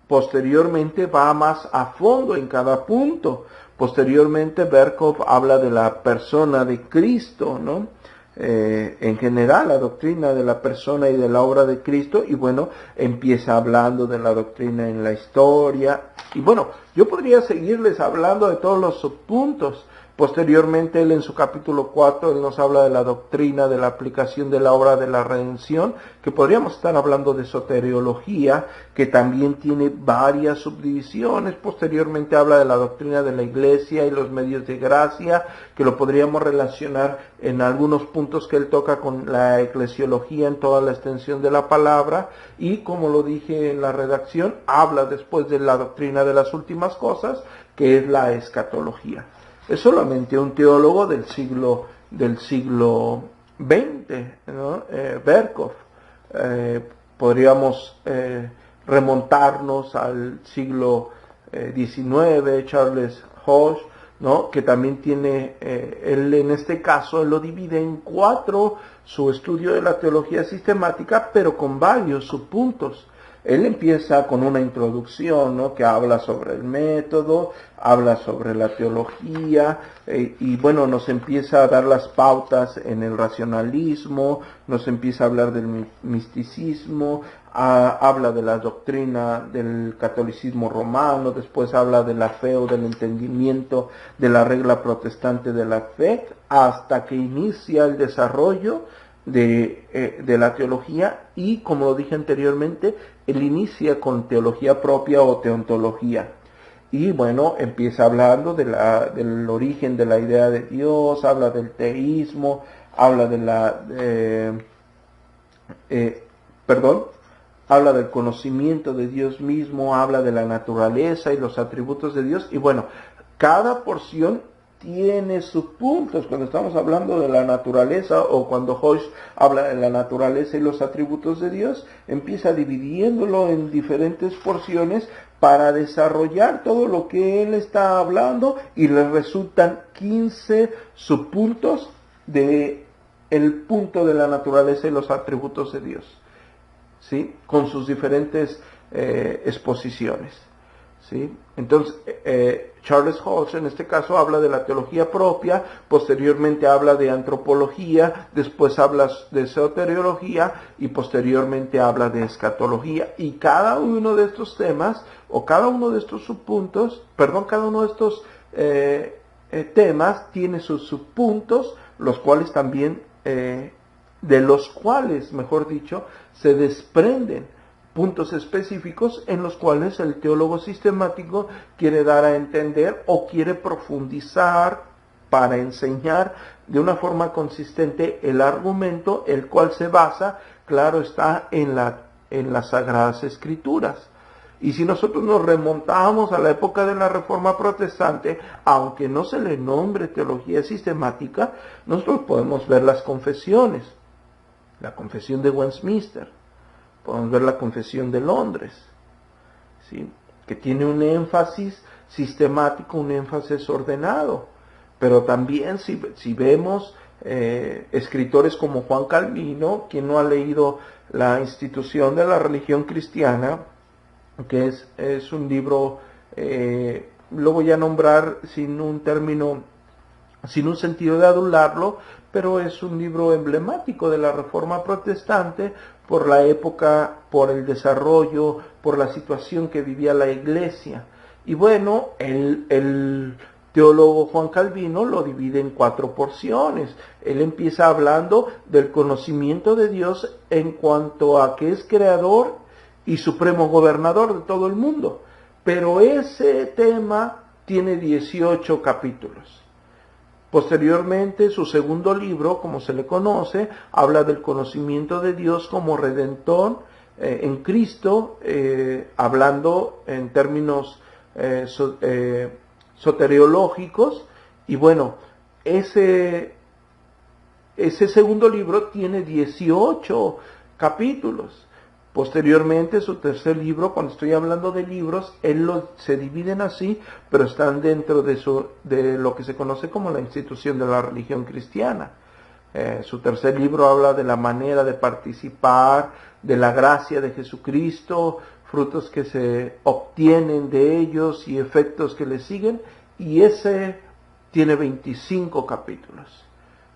posteriormente va más a fondo en cada punto. Posteriormente Berkhof habla de la persona de Cristo, ¿no? En general, la doctrina de la persona y de la obra de Cristo, y bueno, empieza hablando de la doctrina en la historia, y bueno, yo podría seguirles hablando de todos los subpuntos. Posteriormente, él en su capítulo 4, él nos habla de la doctrina de la aplicación de la obra de la redención, que podríamos estar hablando de soteriología, que también tiene varias subdivisiones. Posteriormente habla de la doctrina de la iglesia y los medios de gracia, que lo podríamos relacionar en algunos puntos que él toca con la eclesiología en toda la extensión de la palabra, y como lo dije en la redacción, habla después de la doctrina de las últimas cosas, que es la escatología. Es solamente un teólogo del siglo XX, ¿no? Berkhof. Podríamos remontarnos al siglo XIX, Charles Hodge, ¿no? Que también tiene, él en este caso, él lo divide en 4, su estudio de la teología sistemática, pero con varios subpuntos. Él empieza con una introducción, ¿no?, que habla sobre el método, habla sobre la teología, y bueno, nos empieza a dar las pautas en el racionalismo, nos empieza a hablar del misticismo, habla de la doctrina del catolicismo romano, después habla de la fe o del entendimiento de la regla protestante de la fe, hasta que inicia el desarrollo de la teología, y como lo dije anteriormente, él inicia con teología propia o teontología. Y bueno, empieza hablando del origen de la idea de Dios, habla del teísmo, habla habla del conocimiento de Dios mismo, habla de la naturaleza y los atributos de Dios. Y bueno, cada porción tiene sus puntos. Cuando estamos hablando de la naturaleza, o cuando Hoyes habla de la naturaleza y los atributos de Dios, empieza dividiéndolo en diferentes porciones para desarrollar todo lo que él está hablando, y le resultan 15 subpuntos de el punto de la naturaleza y los atributos de Dios, ¿sí?, con sus diferentes exposiciones, ¿sí? Entonces, Charles Hoyes en este caso habla de la teología propia, posteriormente habla de antropología, después habla de soteriología y posteriormente habla de escatología. Y cada uno de estos temas, o cada uno de estos subpuntos, cada uno de estos temas tiene sus subpuntos, los cuales también, de los cuales, mejor dicho, se desprenden puntos específicos en los cuales el teólogo sistemático quiere dar a entender o quiere profundizar para enseñar de una forma consistente el argumento, el cual se basa, claro está, en las Sagradas Escrituras. Y si nosotros nos remontamos a la época de la Reforma Protestante, aunque no se le nombre teología sistemática, nosotros podemos ver las confesiones, la confesión de Westminster, podemos ver la confesión de Londres, ¿sí?, que tiene un énfasis sistemático, un énfasis ordenado. Pero también si vemos escritores como Juan Calvino, quien no ha leído La Institución de la Religión Cristiana, que es un libro, lo voy a nombrar sin un sentido de adularlo, pero es un libro emblemático de la Reforma Protestante, por la época, por el desarrollo, por la situación que vivía la Iglesia. Y bueno, el teólogo Juan Calvino lo divide en 4 porciones. Él empieza hablando del conocimiento de Dios en cuanto a que es creador y supremo gobernador de todo el mundo. Pero ese tema tiene 18 capítulos. Posteriormente, su segundo libro, como se le conoce, habla del conocimiento de Dios como redentor en Cristo, hablando en términos soteriológicos. Y bueno, ese segundo libro tiene 18 capítulos. Posteriormente, su tercer libro, cuando estoy hablando de libros, se dividen así, pero están dentro de lo que se conoce como la institución de la religión cristiana. Su tercer libro habla de la manera de participar de la gracia de Jesucristo, frutos que se obtienen de ellos y efectos que le siguen, y ese tiene 25 capítulos.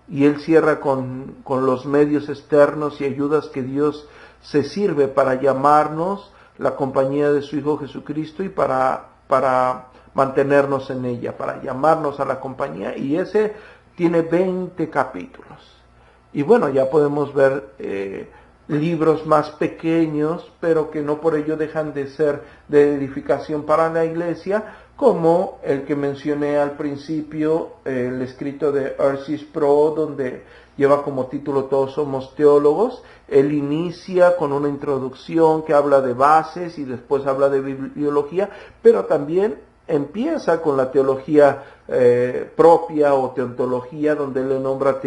Y él cierra con los medios externos y ayudas que Dios se sirve para llamarnos la compañía de su Hijo Jesucristo y para mantenernos en ella, para llamarnos a la compañía, y ese tiene 20 capítulos. Y bueno, ya podemos ver libros más pequeños, pero que no por ello dejan de ser de edificación para la Iglesia, como el que mencioné al principio, el escrito de R.C. Sproul, donde lleva como título Todos somos teólogos. Él inicia con una introducción que habla de bases y después habla de bibliología, pero también empieza con la teología propia o teontología, donde él le nombra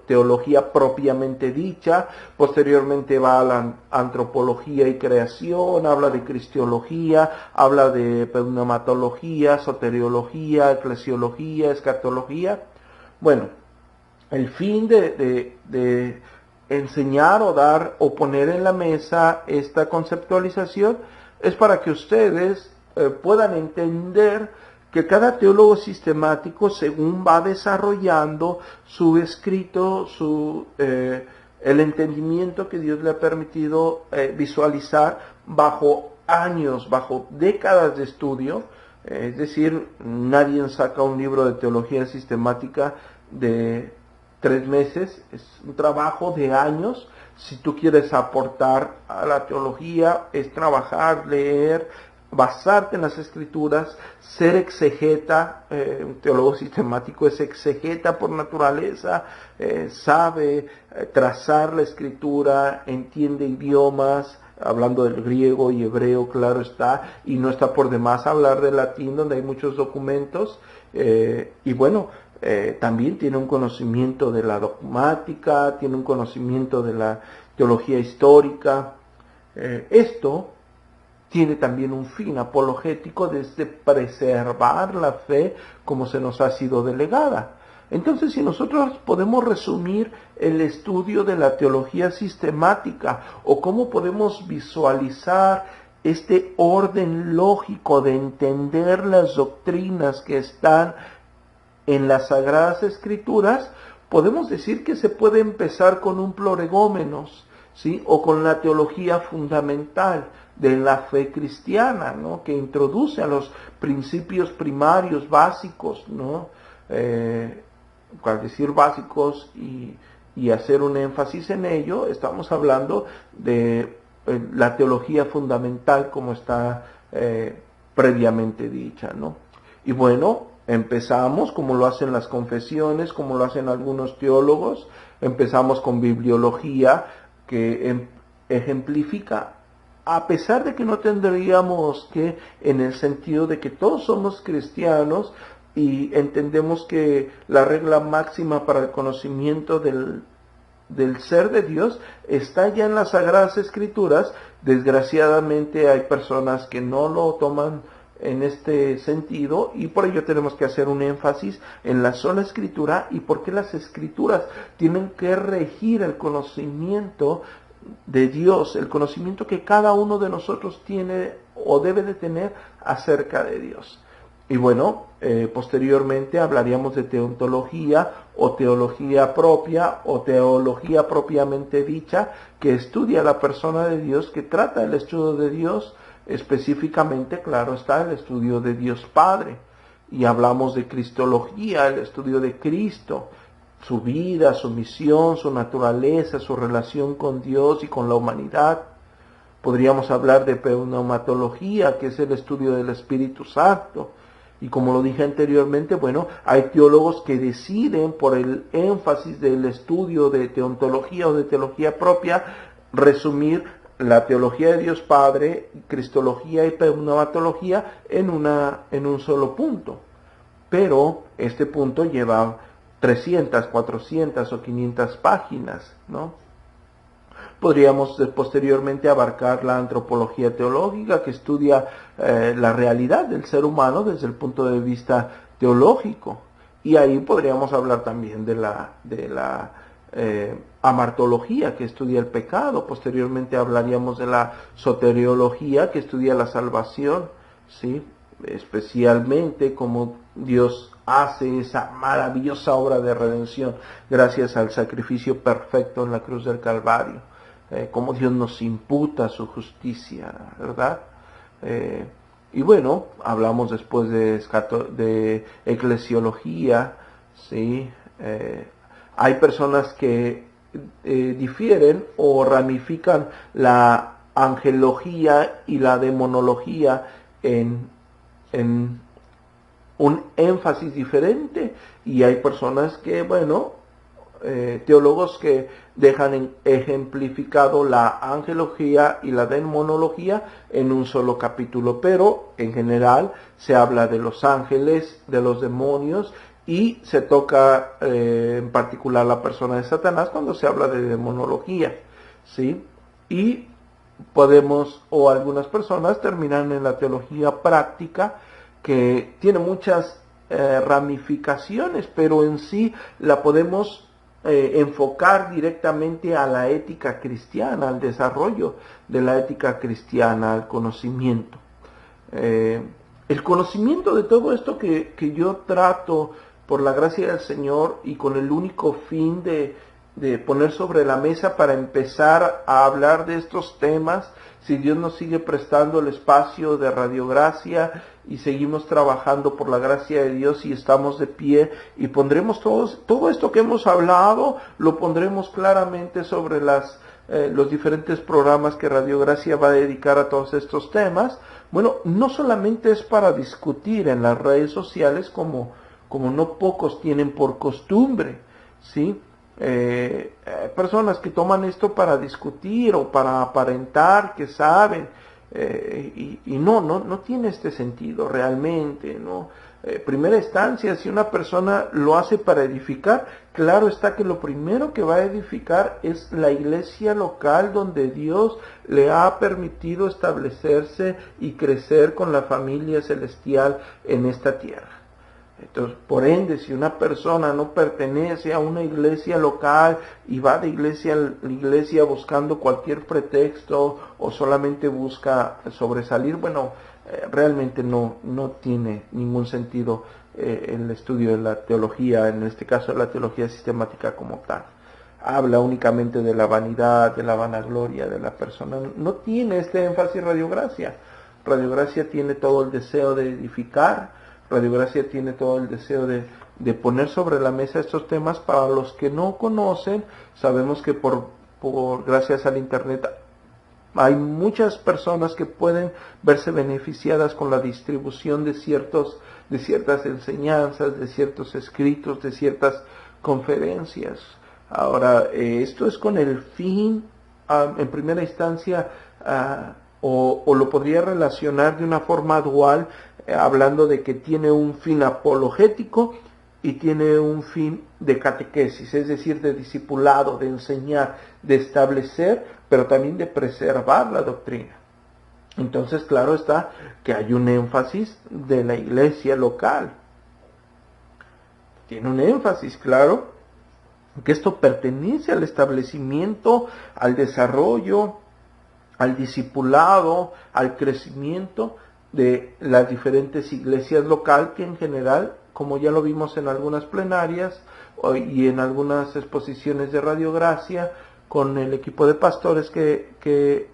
teología propiamente dicha. Posteriormente va a la antropología y creación, habla de cristiología, habla de pneumatología, soteriología, eclesiología, escatología. Bueno, el fin de enseñar o dar o poner en la mesa esta conceptualización es para que ustedes puedan entender que cada teólogo sistemático, según va desarrollando su escrito, el entendimiento que Dios le ha permitido visualizar bajo años, bajo décadas de estudio, es decir, nadie saca un libro de teología sistemática de 3 meses, es un trabajo de años. Si tú quieres aportar a la teología, es trabajar, leer, basarte en las escrituras, ser exegeta. Un teólogo sistemático es exegeta por naturaleza, sabe trazar la escritura, entiende idiomas, hablando del griego y hebreo, claro está, y no está por demás hablar del latín, donde hay muchos documentos, y bueno, también tiene un conocimiento de la dogmática, tiene un conocimiento de la teología histórica. Esto tiene también un fin apologético desde preservar la fe como se nos ha sido delegada. Entonces, si nosotros podemos resumir el estudio de la teología sistemática o cómo podemos visualizar este orden lógico de entender las doctrinas que están en las Sagradas Escrituras, podemos decir que se puede empezar con un prolegómenos, ¿sí? O con la teología fundamental de la fe cristiana, ¿no? Que introduce a los principios primarios básicos, ¿no? Al decir básicos y hacer un énfasis en ello, estamos hablando de la teología fundamental como está previamente dicha, ¿no? Y bueno, empezamos como lo hacen las confesiones, como lo hacen algunos teólogos, empezamos con bibliología que ejemplifica, a pesar de que no tendríamos que, en el sentido de que todos somos cristianos y entendemos que la regla máxima para el conocimiento del ser de Dios está ya en las Sagradas Escrituras, desgraciadamente hay personas que no lo toman en este sentido y por ello tenemos que hacer un énfasis en la sola Escritura y por qué las Escrituras tienen que regir el conocimiento de Dios, el conocimiento que cada uno de nosotros tiene o debe de tener acerca de Dios. Y bueno, posteriormente hablaríamos de teontología o teología propia o teología propiamente dicha, que estudia la persona de Dios, que trata el estudio de Dios, específicamente, claro está, el estudio de Dios Padre. Y hablamos de cristología, el estudio de Cristo, su vida, su misión, su naturaleza, su relación con Dios y con la humanidad. Podríamos hablar de pneumatología, que es el estudio del Espíritu Santo. Y como lo dije anteriormente, bueno, hay teólogos que deciden por el énfasis del estudio de teontología o de teología propia, resumir la teología de Dios Padre, cristología y pneumatología en un solo punto. Pero este punto lleva 300, 400 o 500 páginas, ¿no? Podríamos posteriormente abarcar la antropología teológica, que estudia la realidad del ser humano desde el punto de vista teológico. Y ahí podríamos hablar también de la amartología, que estudia el pecado. Posteriormente hablaríamos de la soteriología, que estudia la salvación, ¿sí? Especialmente cómo Dios hace esa maravillosa obra de redención gracias al sacrificio perfecto en la cruz del Calvario. Cómo Dios nos imputa su justicia, ¿verdad? Y bueno, hablamos después de eclesiología, ¿sí? Hay personas que difieren o ramifican la angelología y la demonología en un énfasis diferente, y hay personas que, bueno, teólogos que dejan ejemplificado la angelología y la demonología en un solo capítulo, pero en general se habla de los ángeles, de los demonios, y se toca en particular la persona de Satanás cuando se habla de demonología, ¿sí? Y podemos, o algunas personas terminan en la teología práctica, que tiene muchas ramificaciones, pero en sí la podemos enfocar directamente a la ética cristiana, al desarrollo de la ética cristiana, al conocimiento. El conocimiento de todo esto que yo trato por la gracia del Señor y con el único fin de poner sobre la mesa para empezar a hablar de estos temas, si Dios nos sigue prestando el espacio de Radio Gracia y seguimos trabajando por la gracia de Dios y estamos de pie y pondremos todo esto que hemos hablado, lo pondremos claramente sobre los diferentes programas que Radio Gracia va a dedicar a todos estos temas. Bueno, no solamente es para discutir en las redes sociales como no pocos tienen por costumbre, ¿sí? Personas que toman esto para discutir o para aparentar que saben, y no tiene este sentido realmente, ¿no? Primera instancia, si una persona lo hace para edificar, claro está que lo primero que va a edificar es la iglesia local donde Dios le ha permitido establecerse y crecer con la familia celestial en esta tierra. Entonces, por ende, si una persona no pertenece a una iglesia local y va de iglesia a iglesia buscando cualquier pretexto o solamente busca sobresalir, bueno, realmente no tiene ningún sentido el estudio de la teología, en este caso la teología sistemática como tal. Habla únicamente de la vanidad, de la vanagloria de la persona. No tiene este énfasis Radio Gracia. Radio Gracia tiene todo el deseo de edificar. Radio Gracia tiene todo el deseo de poner sobre la mesa estos temas para los que no conocen. Sabemos que por gracias al Internet hay muchas personas que pueden verse beneficiadas con la distribución de ciertas enseñanzas, de ciertos escritos, de ciertas conferencias. Ahora, esto es con el fin, en primera instancia, o lo podría relacionar de una forma dual, hablando de que tiene un fin apologético y tiene un fin de catequesis, es decir, de discipulado, de enseñar, de establecer, pero también de preservar la doctrina. Entonces, claro está que hay un énfasis de la iglesia local. Tiene un énfasis, claro, que esto pertenece al establecimiento, al desarrollo, al discipulado, al crecimiento de las diferentes iglesias locales, que en general, como ya lo vimos en algunas plenarias y en algunas exposiciones de Radio Gracia, con el equipo de pastores que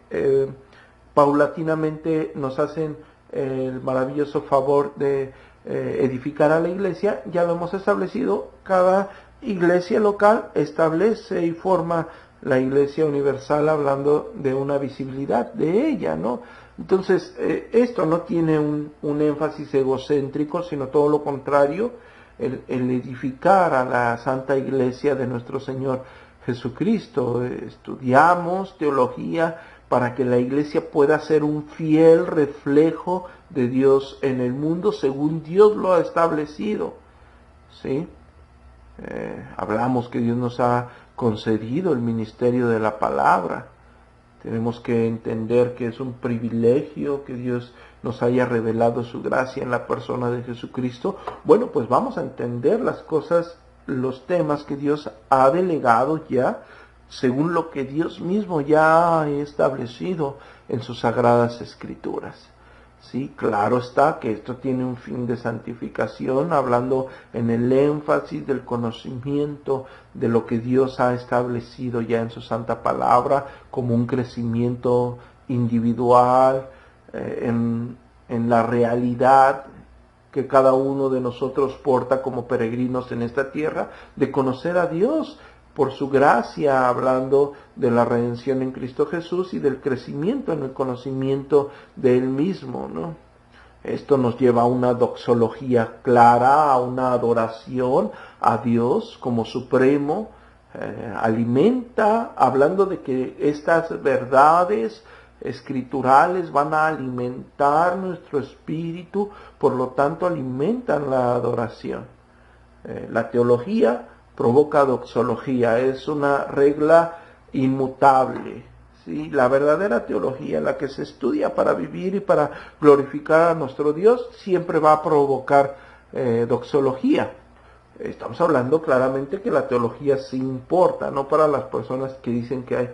paulatinamente nos hacen el maravilloso favor de edificar a la iglesia, ya lo hemos establecido. Cada iglesia local establece y forma la iglesia universal, hablando de una visibilidad de ella, ¿no? Entonces, esto no tiene un énfasis egocéntrico, sino todo lo contrario, el edificar a la Santa Iglesia de nuestro Señor Jesucristo. Estudiamos teología para que la iglesia pueda ser un fiel reflejo de Dios en el mundo según Dios lo ha establecido, ¿sí? Hablamos que Dios nos ha concedido el ministerio de la palabra. Tenemos que entender que es un privilegio que Dios nos haya revelado su gracia en la persona de Jesucristo. Bueno, pues vamos a entender las cosas, los temas que Dios ha delegado ya, según lo que Dios mismo ya ha establecido en sus sagradas escrituras. Sí, claro está que esto tiene un fin de santificación, hablando en el énfasis del conocimiento de lo que Dios ha establecido ya en su santa palabra, como un crecimiento individual, en la realidad que cada uno de nosotros porta como peregrinos en esta tierra, de conocer a Dios por su gracia, hablando de la redención en Cristo Jesús y del crecimiento en el conocimiento de Él mismo, ¿no? Esto nos lleva a una doxología clara, a una adoración a Dios como supremo, alimenta, hablando de que estas verdades escriturales van a alimentar nuestro espíritu, por lo tanto alimentan la adoración. La teología provoca doxología, es una regla inmutable, ¿sí? La verdadera teología, la que se estudia para vivir y para glorificar a nuestro Dios, siempre va a provocar doxología. Estamos hablando claramente que la teología sí importa, no para las personas que dicen que hay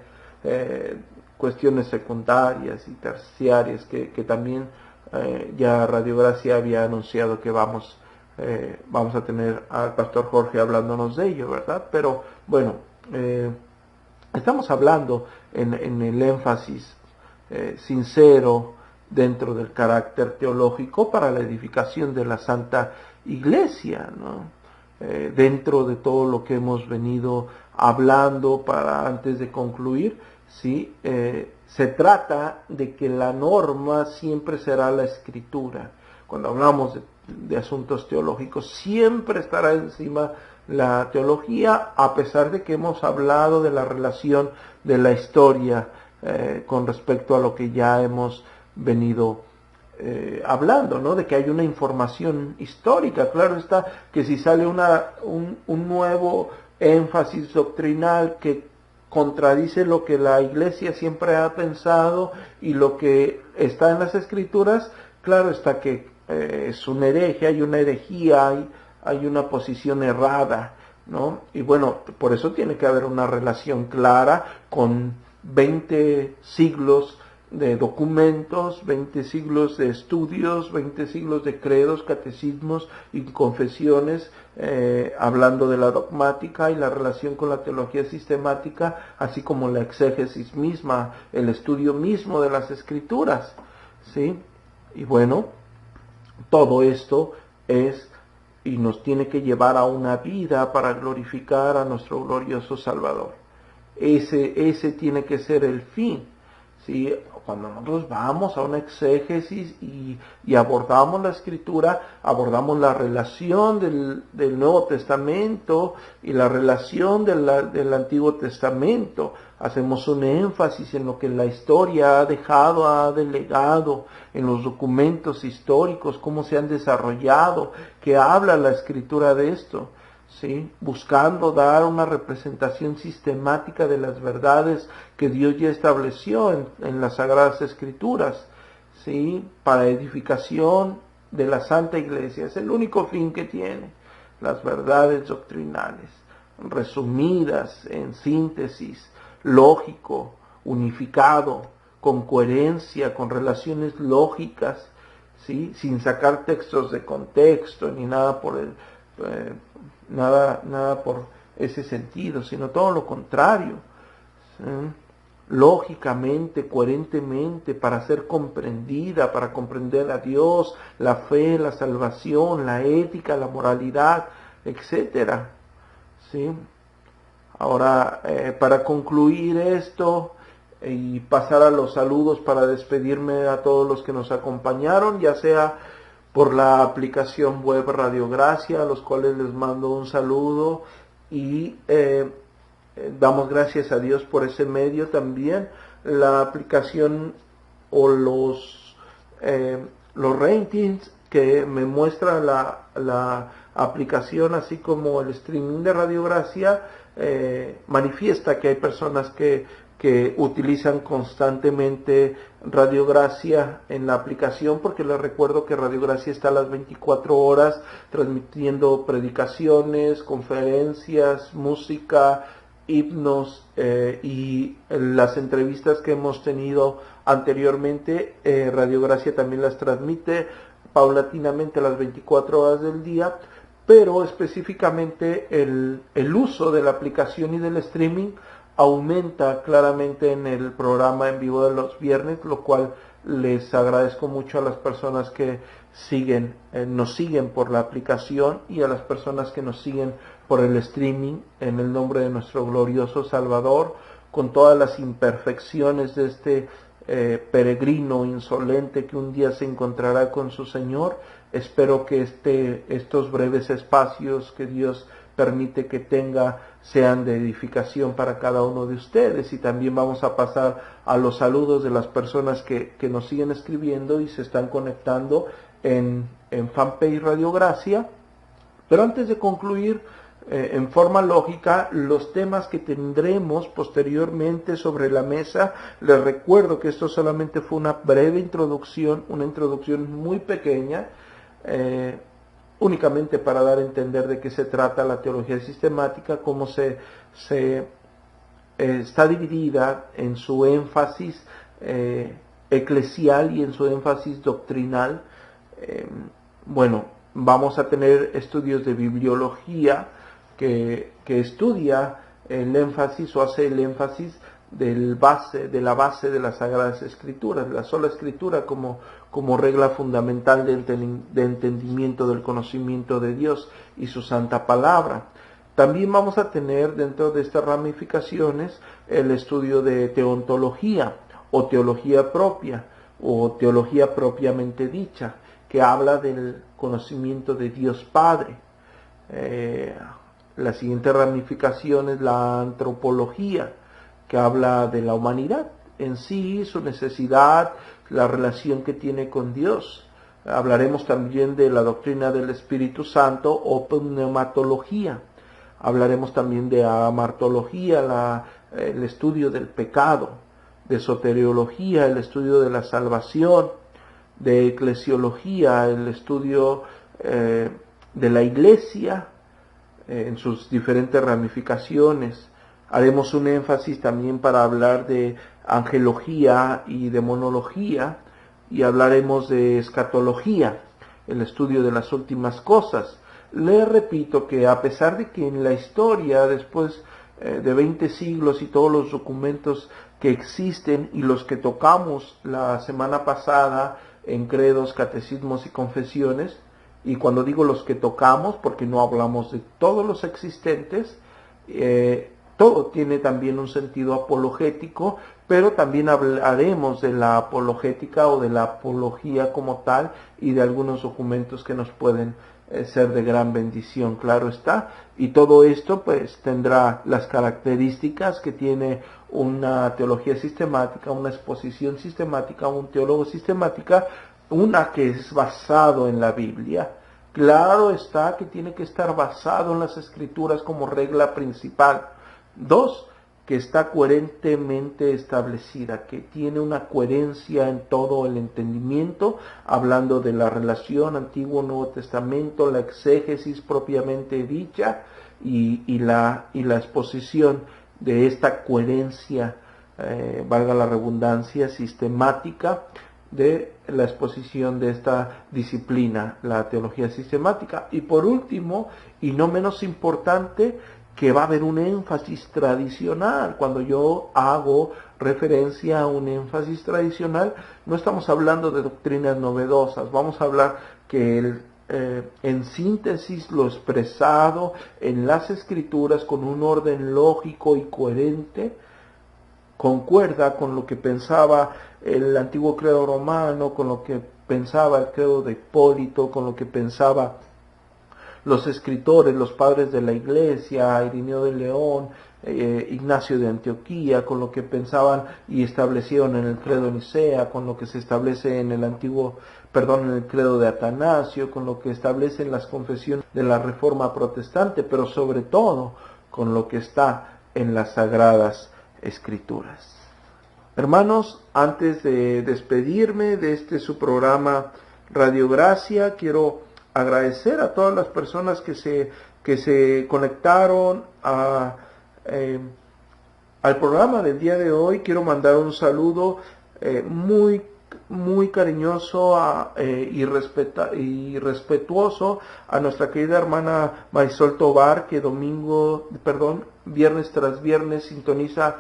cuestiones secundarias y terciarias, que también ya Radio Gracia había anunciado que vamos a tener al pastor Jorge hablándonos de ello, ¿verdad? Pero bueno, estamos hablando en el énfasis sincero dentro del carácter teológico para la edificación de la Santa Iglesia, ¿no? Dentro de todo lo que hemos venido hablando para antes de concluir, ¿sí? Se trata de que la norma siempre será la Escritura. Cuando hablamos de asuntos teológicos, siempre estará encima la teología, a pesar de que hemos hablado de la relación de la historia con respecto a lo que ya hemos venido hablando, ¿no? De que hay una información histórica. Claro está que si sale un nuevo énfasis doctrinal que contradice lo que la Iglesia siempre ha pensado y lo que está en las Escrituras, claro está que es un hereje, hay una herejía, hay una posición errada, ¿no? Y bueno, por eso tiene que haber una relación clara con 20 siglos de documentos, 20 siglos de estudios, 20 siglos de credos, catecismos y confesiones, hablando de la dogmática y la relación con la teología sistemática, así como la exégesis misma, el estudio mismo de las Escrituras, ¿sí? Y bueno, todo esto es y nos tiene que llevar a una vida para glorificar a nuestro glorioso Salvador. Ese tiene que ser el fin, ¿sí? Cuando nosotros vamos a una exégesis y abordamos la Escritura, abordamos la relación del Nuevo Testamento y la relación del Antiguo Testamento, hacemos un énfasis en lo que la historia ha dejado, ha delegado, en los documentos históricos, cómo se han desarrollado, qué habla la Escritura de esto, ¿sí? Buscando dar una representación sistemática de las verdades que Dios ya estableció en las Sagradas Escrituras, ¿sí? Para edificación de la Santa Iglesia. Es el único fin que tiene, las verdades doctrinales, resumidas en síntesis, lógico, unificado, con coherencia, con relaciones lógicas, ¿sí? Sin sacar textos de contexto ni nada por nada por ese sentido, sino todo lo contrario, ¿sí? Lógicamente, coherentemente, para ser comprendida, para comprender a Dios, la fe, la salvación, la ética, la moralidad, etcétera, ¿sí? Ahora, para concluir esto y pasar a los saludos para despedirme a todos los que nos acompañaron, ya sea por la aplicación web Radio Gracia, a los cuales les mando un saludo y damos gracias a Dios por ese medio también. La aplicación o los ratings que me muestra la aplicación, así como el streaming de Radio Gracia, manifiesta que hay personas que utilizan constantemente Radio Gracia en la aplicación, porque les recuerdo que Radio Gracia está a las 24 horas transmitiendo predicaciones, conferencias, música, himnos y las entrevistas que hemos tenido anteriormente. Radio Gracia también las transmite paulatinamente a las 24 horas del día, pero específicamente el uso de la aplicación y del streaming aumenta claramente en el programa en vivo de los viernes, lo cual les agradezco mucho a las personas que nos siguen por la aplicación y a las personas que nos siguen por el streaming, en el nombre de nuestro glorioso Salvador, con todas las imperfecciones de este peregrino insolente que un día se encontrará con su Señor. Espero que estos breves espacios que Dios permite que tenga sean de edificación para cada uno de ustedes, y también vamos a pasar a los saludos de las personas que nos siguen escribiendo y se están conectando en fanpage Radio Gracia. Pero antes de concluir en forma lógica los temas que tendremos posteriormente sobre la mesa, les recuerdo que esto solamente fue una breve introducción, una introducción muy pequeña. únicamente para dar a entender de qué se trata la teología sistemática, cómo está dividida en su énfasis eclesial y en su énfasis doctrinal. Bueno, vamos a tener estudios de bibliología que estudia el énfasis o hace el énfasis de la base de las Sagradas Escrituras, la sola Escritura como regla fundamental de entendimiento del conocimiento de Dios y su santa palabra. También vamos a tener dentro de estas ramificaciones el estudio de teontología o teología propia o teología propiamente dicha, que habla del conocimiento de Dios Padre. La siguiente ramificación es la antropología, que habla de la humanidad en sí, su necesidad, la relación que tiene con Dios. Hablaremos también de la doctrina del Espíritu Santo o pneumatología. Hablaremos también de amartología, el estudio del pecado, de soteriología, el estudio de la salvación, de eclesiología, el estudio de la iglesia en sus diferentes ramificaciones. Haremos un énfasis también para hablar de angelología y demonología, y hablaremos de escatología, el estudio de las últimas cosas. Les repito que a pesar de que en la historia, después de 20 siglos y todos los documentos que existen y los que tocamos la semana pasada en credos, catecismos y confesiones, y cuando digo los que tocamos, porque no hablamos de todos los existentes, todo tiene también un sentido apologético, pero también hablaremos de la apologética o de la apología como tal y de algunos documentos que nos pueden ser de gran bendición, claro está. Y todo esto pues tendrá las características que tiene una teología sistemática, una exposición sistemática, un teólogo sistemática, una que es basado en la Biblia. Claro está que tiene que estar basado en las Escrituras como regla principal. 2, que está coherentemente establecida, que tiene una coherencia en todo el entendimiento, hablando de la relación Antiguo-Nuevo Testamento, la exégesis propiamente dicha y la exposición de esta coherencia, valga la redundancia, sistemática de la exposición de esta disciplina, la teología sistemática. Y por último, y no menos importante, que va a haber un énfasis tradicional. Cuando yo hago referencia a un énfasis tradicional, no estamos hablando de doctrinas novedosas, vamos a hablar que en síntesis lo expresado en las Escrituras con un orden lógico y coherente concuerda con lo que pensaba el antiguo credo romano, con lo que pensaba el credo de Hipólito, con lo que pensaba los escritores, los padres de la Iglesia, Irineo de León, Ignacio de Antioquía, con lo que pensaban y establecieron en el credo de Nicea, con lo que se establece en el en el credo de Atanasio, con lo que establecen las confesiones de la Reforma Protestante, pero sobre todo con lo que está en las Sagradas Escrituras. Hermanos, antes de despedirme de su programa Radio Gracia, quiero agradecer a todas las personas que se conectaron al programa del día de hoy. Quiero mandar un saludo muy cariñoso y respetuoso a nuestra querida hermana Marisol Tobar, que viernes tras viernes sintoniza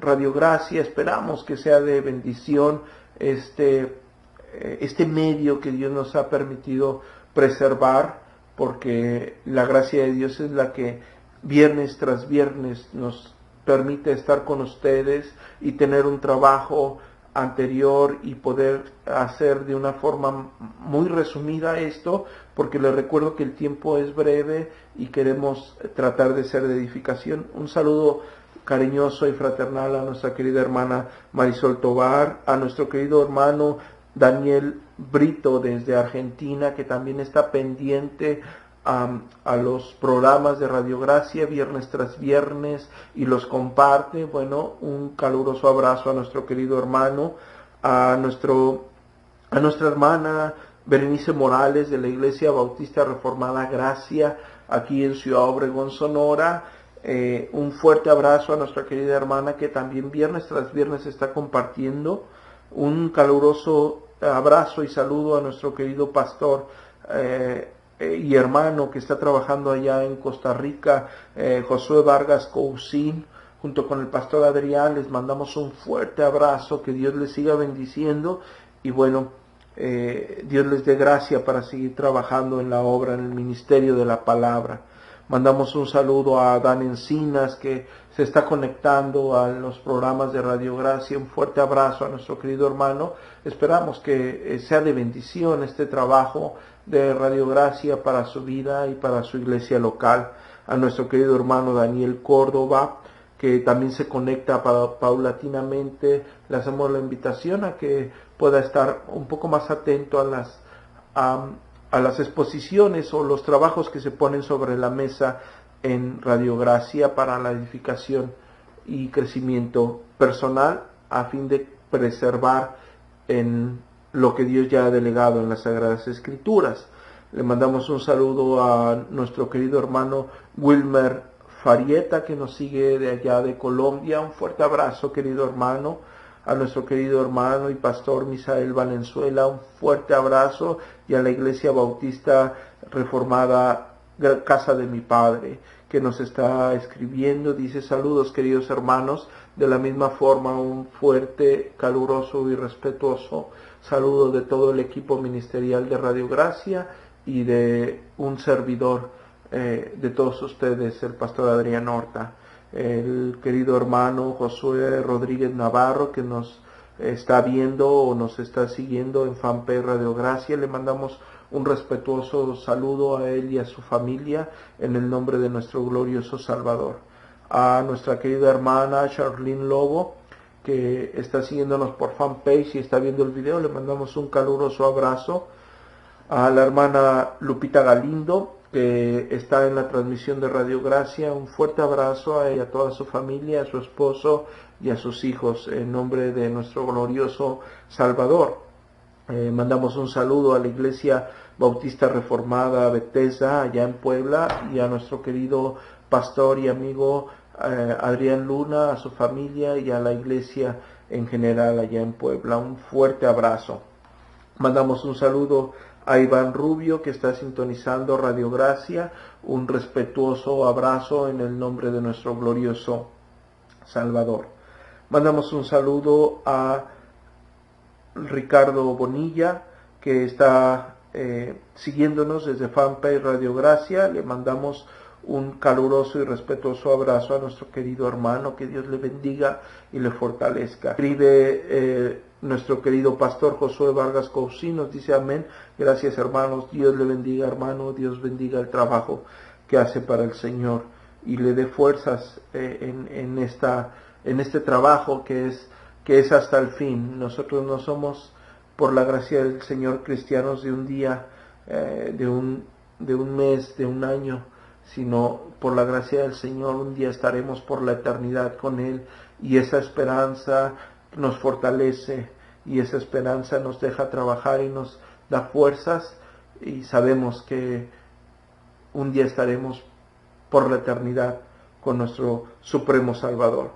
Radio Gracia. Esperamos que sea de bendición este medio que Dios nos ha permitido preservar, porque la gracia de Dios es la que viernes tras viernes nos permite estar con ustedes y tener un trabajo anterior y poder hacer de una forma muy resumida esto, porque les recuerdo que el tiempo es breve y queremos tratar de ser de edificación. Un saludo cariñoso y fraternal a nuestra querida hermana Marisol Tobar, a nuestro querido hermano Daniel Brito desde Argentina, que también está pendiente a los programas de Radio Gracia viernes tras viernes y los comparte. Bueno, un caluroso abrazo a nuestro querido hermano, a nuestra hermana Berenice Morales de la Iglesia Bautista Reformada Gracia, aquí en Ciudad Obregón, Sonora. Un fuerte abrazo a nuestra querida hermana que también viernes tras viernes está compartiendo. Un caluroso abrazo y saludo a nuestro querido pastor y hermano que está trabajando allá en Costa Rica, Josué Vargas Cousin, junto con el pastor Adrián. Les mandamos un fuerte abrazo, que Dios les siga bendiciendo y bueno, Dios les dé gracia para seguir trabajando en la obra, en el ministerio de la palabra. Mandamos un saludo a Dan Encinas, que se está conectando a los programas de Radio Gracia. Un fuerte abrazo a nuestro querido hermano. Esperamos que sea de bendición este trabajo de Radio Gracia para su vida y para su iglesia local. A nuestro querido hermano Daniel Córdoba, que también se conecta paulatinamente. Le hacemos la invitación a que pueda estar un poco más atento a las exposiciones o los trabajos que se ponen sobre la mesa en Radio Gracia para la edificación y crecimiento personal, a fin de preservar en lo que Dios ya ha delegado en las Sagradas Escrituras. Le mandamos un saludo a nuestro querido hermano Wilmer Farieta, que nos sigue de allá de Colombia. Un fuerte abrazo, querido hermano. A nuestro querido hermano y pastor Misael Valenzuela, un fuerte abrazo, y a la Iglesia Bautista Reformada Casa de mi Padre, que nos está escribiendo. Dice: saludos, queridos hermanos. De la misma forma, un fuerte, caluroso y respetuoso saludo de todo el equipo ministerial de Radio Gracia y de un servidor de todos ustedes, el pastor Adrián Horta. El querido hermano Josué Rodríguez Navarro, que nos está viendo o nos está siguiendo en fanpage Radio Gracia. Le mandamos un respetuoso saludo a él y a su familia en el nombre de nuestro glorioso Salvador. A nuestra querida hermana Charlene Lobo, que está siguiéndonos por fanpage y está viendo el video, le mandamos un caluroso abrazo. A la hermana Lupita Galindo, que está en la transmisión de Radio Gracia, un fuerte abrazo a ella, a toda su familia, a su esposo y a sus hijos, en nombre de nuestro glorioso Salvador. Mandamos un saludo a la Iglesia Bautista Reformada Bethesda, allá en Puebla, y a nuestro querido pastor y amigo Adrián Luna, a su familia y a la iglesia en general allá en Puebla. Un fuerte abrazo. Mandamos un saludo a Iván Rubio, que está sintonizando Radio Gracia. Un respetuoso abrazo en el nombre de nuestro glorioso Salvador. Mandamos un saludo a Ricardo Bonilla, que está siguiéndonos desde fanpage Radio Gracia. Le mandamos un caluroso y respetuoso abrazo a nuestro querido hermano. Que Dios le bendiga y le fortalezca. Escribe nuestro querido pastor Josué Vargas Cousin, nos dice: amén. Gracias, hermanos. Dios le bendiga, hermano. Dios bendiga el trabajo que hace para el Señor y le dé fuerzas en este trabajo que es hasta el fin. Nosotros no somos, por la gracia del Señor, cristianos de un día, de un mes, de un año, sino por la gracia del Señor un día estaremos por la eternidad con Él, y esa esperanza nos fortalece y esa esperanza nos deja trabajar y nos da fuerzas, y sabemos que un día estaremos por la eternidad con nuestro supremo Salvador.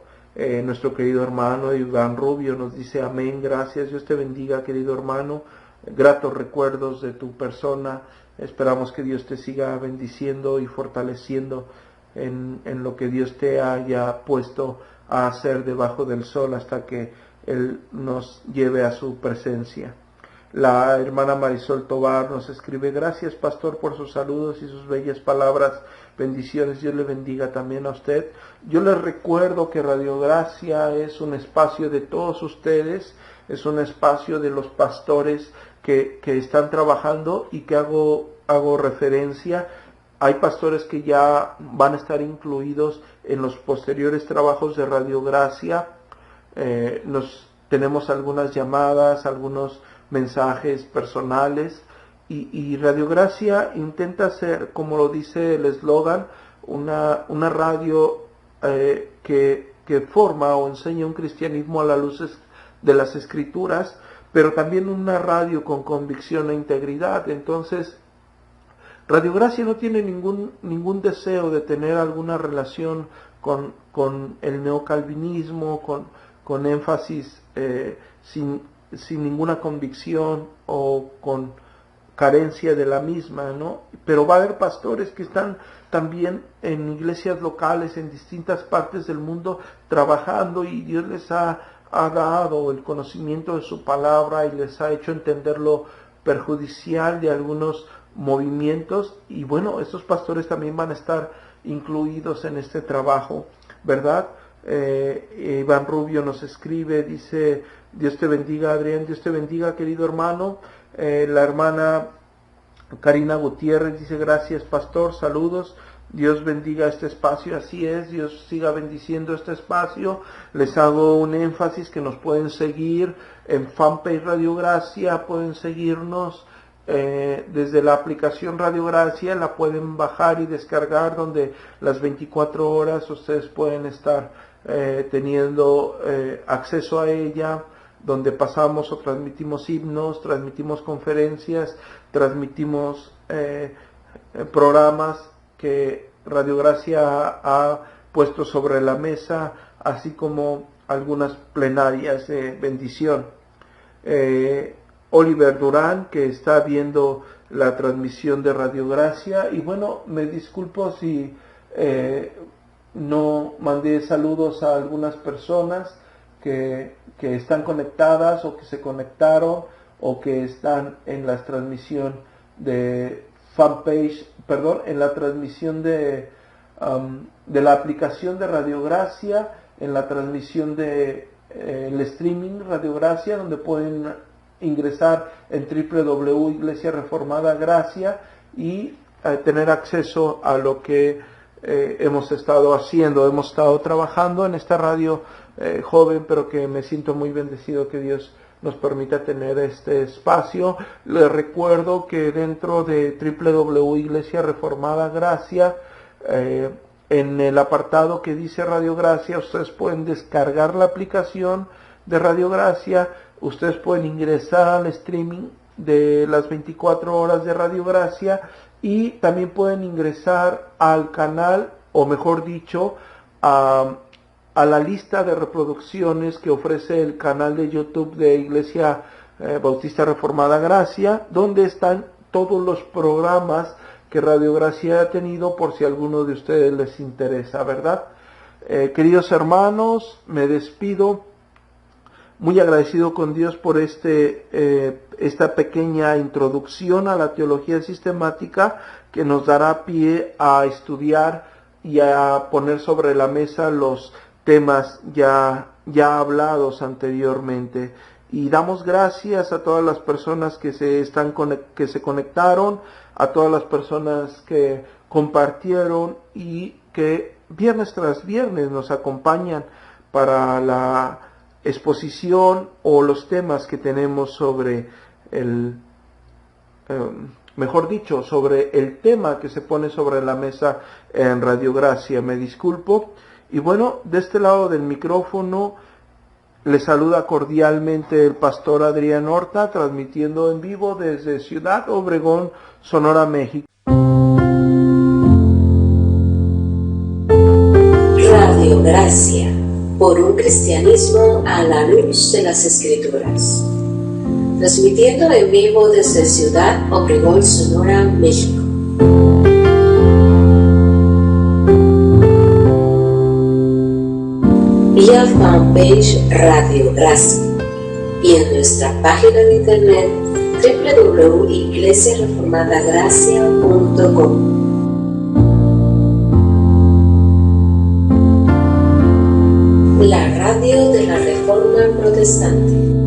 Nuestro querido hermano Iván Rubio nos dice: amén, gracias. Dios te bendiga, querido hermano. Gratos recuerdos de tu persona. Esperamos que Dios te siga bendiciendo y fortaleciendo en lo que Dios te haya puesto a hacer debajo del sol, hasta que Él nos lleve a su presencia. La hermana Marisol Tobar nos escribe: gracias, pastor, por sus saludos y sus bellas palabras. Bendiciones. Dios le bendiga también a usted. Yo les recuerdo que Radio Gracia es un espacio de todos ustedes, es un espacio de los pastores que están trabajando, y que hago referencia. Hay pastores que ya van a estar incluidos en los posteriores trabajos de Radio Gracia. Tenemos algunas llamadas, algunos mensajes personales, y Radio Gracia intenta ser, como lo dice el eslogan, una radio que forma o enseña un cristianismo a la luz de las Escrituras, pero también una radio con convicción e integridad. Entonces, Radio Gracia no tiene ningún deseo de tener alguna relación con el neocalvinismo, con énfasis sin ninguna convicción o con carencia de la misma, ¿no? Pero va a haber pastores que están también en iglesias locales en distintas partes del mundo trabajando, y Dios les ha dado el conocimiento de su palabra y les ha hecho entender lo perjudicial de algunos movimientos, y bueno, estos pastores también van a estar incluidos en este trabajo, ¿verdad? Iván Rubio nos escribe, dice: Dios te bendiga, Adrián. Dios te bendiga, querido hermano. La hermana Karina Gutiérrez dice: gracias, pastor, saludos, Dios bendiga este espacio. Así es, Dios siga bendiciendo este espacio. Les hago un énfasis que nos pueden seguir en fanpage Radio Gracia, pueden seguirnos desde la aplicación Radio Gracia, la pueden bajar y descargar, donde las 24 horas ustedes pueden estar teniendo acceso a ella, donde pasamos o transmitimos himnos, transmitimos conferencias, transmitimos programas que Radio Gracia ha puesto sobre la mesa, así como algunas plenarias de bendición. Oliver Durán, que está viendo la transmisión de Radio Gracia, y bueno, me disculpo si no mandé saludos a algunas personas que están conectadas o que se conectaron o que están en la transmisión de fanpage, en la transmisión de la aplicación de Radio Gracia, en la transmisión de el streaming Radio Gracia, donde pueden ingresar en www.Iglesia Reformada Gracia y tener acceso a lo que hemos estado haciendo. Hemos estado trabajando en esta radio joven, pero que me siento muy bendecido que Dios nos permita tener este espacio. Les recuerdo que dentro de www.Iglesia Reformada Gracia, en el apartado que dice Radio Gracia, ustedes pueden descargar la aplicación de Radio Gracia, ustedes pueden ingresar al streaming de las 24 horas de Radio Gracia, y también pueden ingresar al canal, o mejor dicho, a la lista de reproducciones que ofrece el canal de YouTube de Iglesia Bautista Reformada Gracia, donde están todos los programas que Radio Gracia ha tenido, por si a alguno de ustedes les interesa, ¿verdad? Queridos hermanos, me despido muy agradecido con Dios por esta pequeña introducción a la teología sistemática, que nos dará pie a estudiar y a poner sobre la mesa los temas ya hablados anteriormente. Y damos gracias a todas las personas que se conectaron, a todas las personas que compartieron y que viernes tras viernes nos acompañan para la exposición o los temas que tenemos sobre sobre el tema que se pone sobre la mesa en Radio Gracia. Me disculpo. Y bueno, de este lado del micrófono les saluda cordialmente el pastor Adrián Horta, transmitiendo en vivo desde Ciudad Obregón, Sonora, México. Radio Gracia, por un cristianismo a la luz de las Escrituras. Transmitiendo en vivo desde Ciudad Obregón, Sonora, México. Vía fanpage Radio Gracia y en nuestra página de internet www.iglesiareformadagracia.com. La radio de la Reforma Protestante.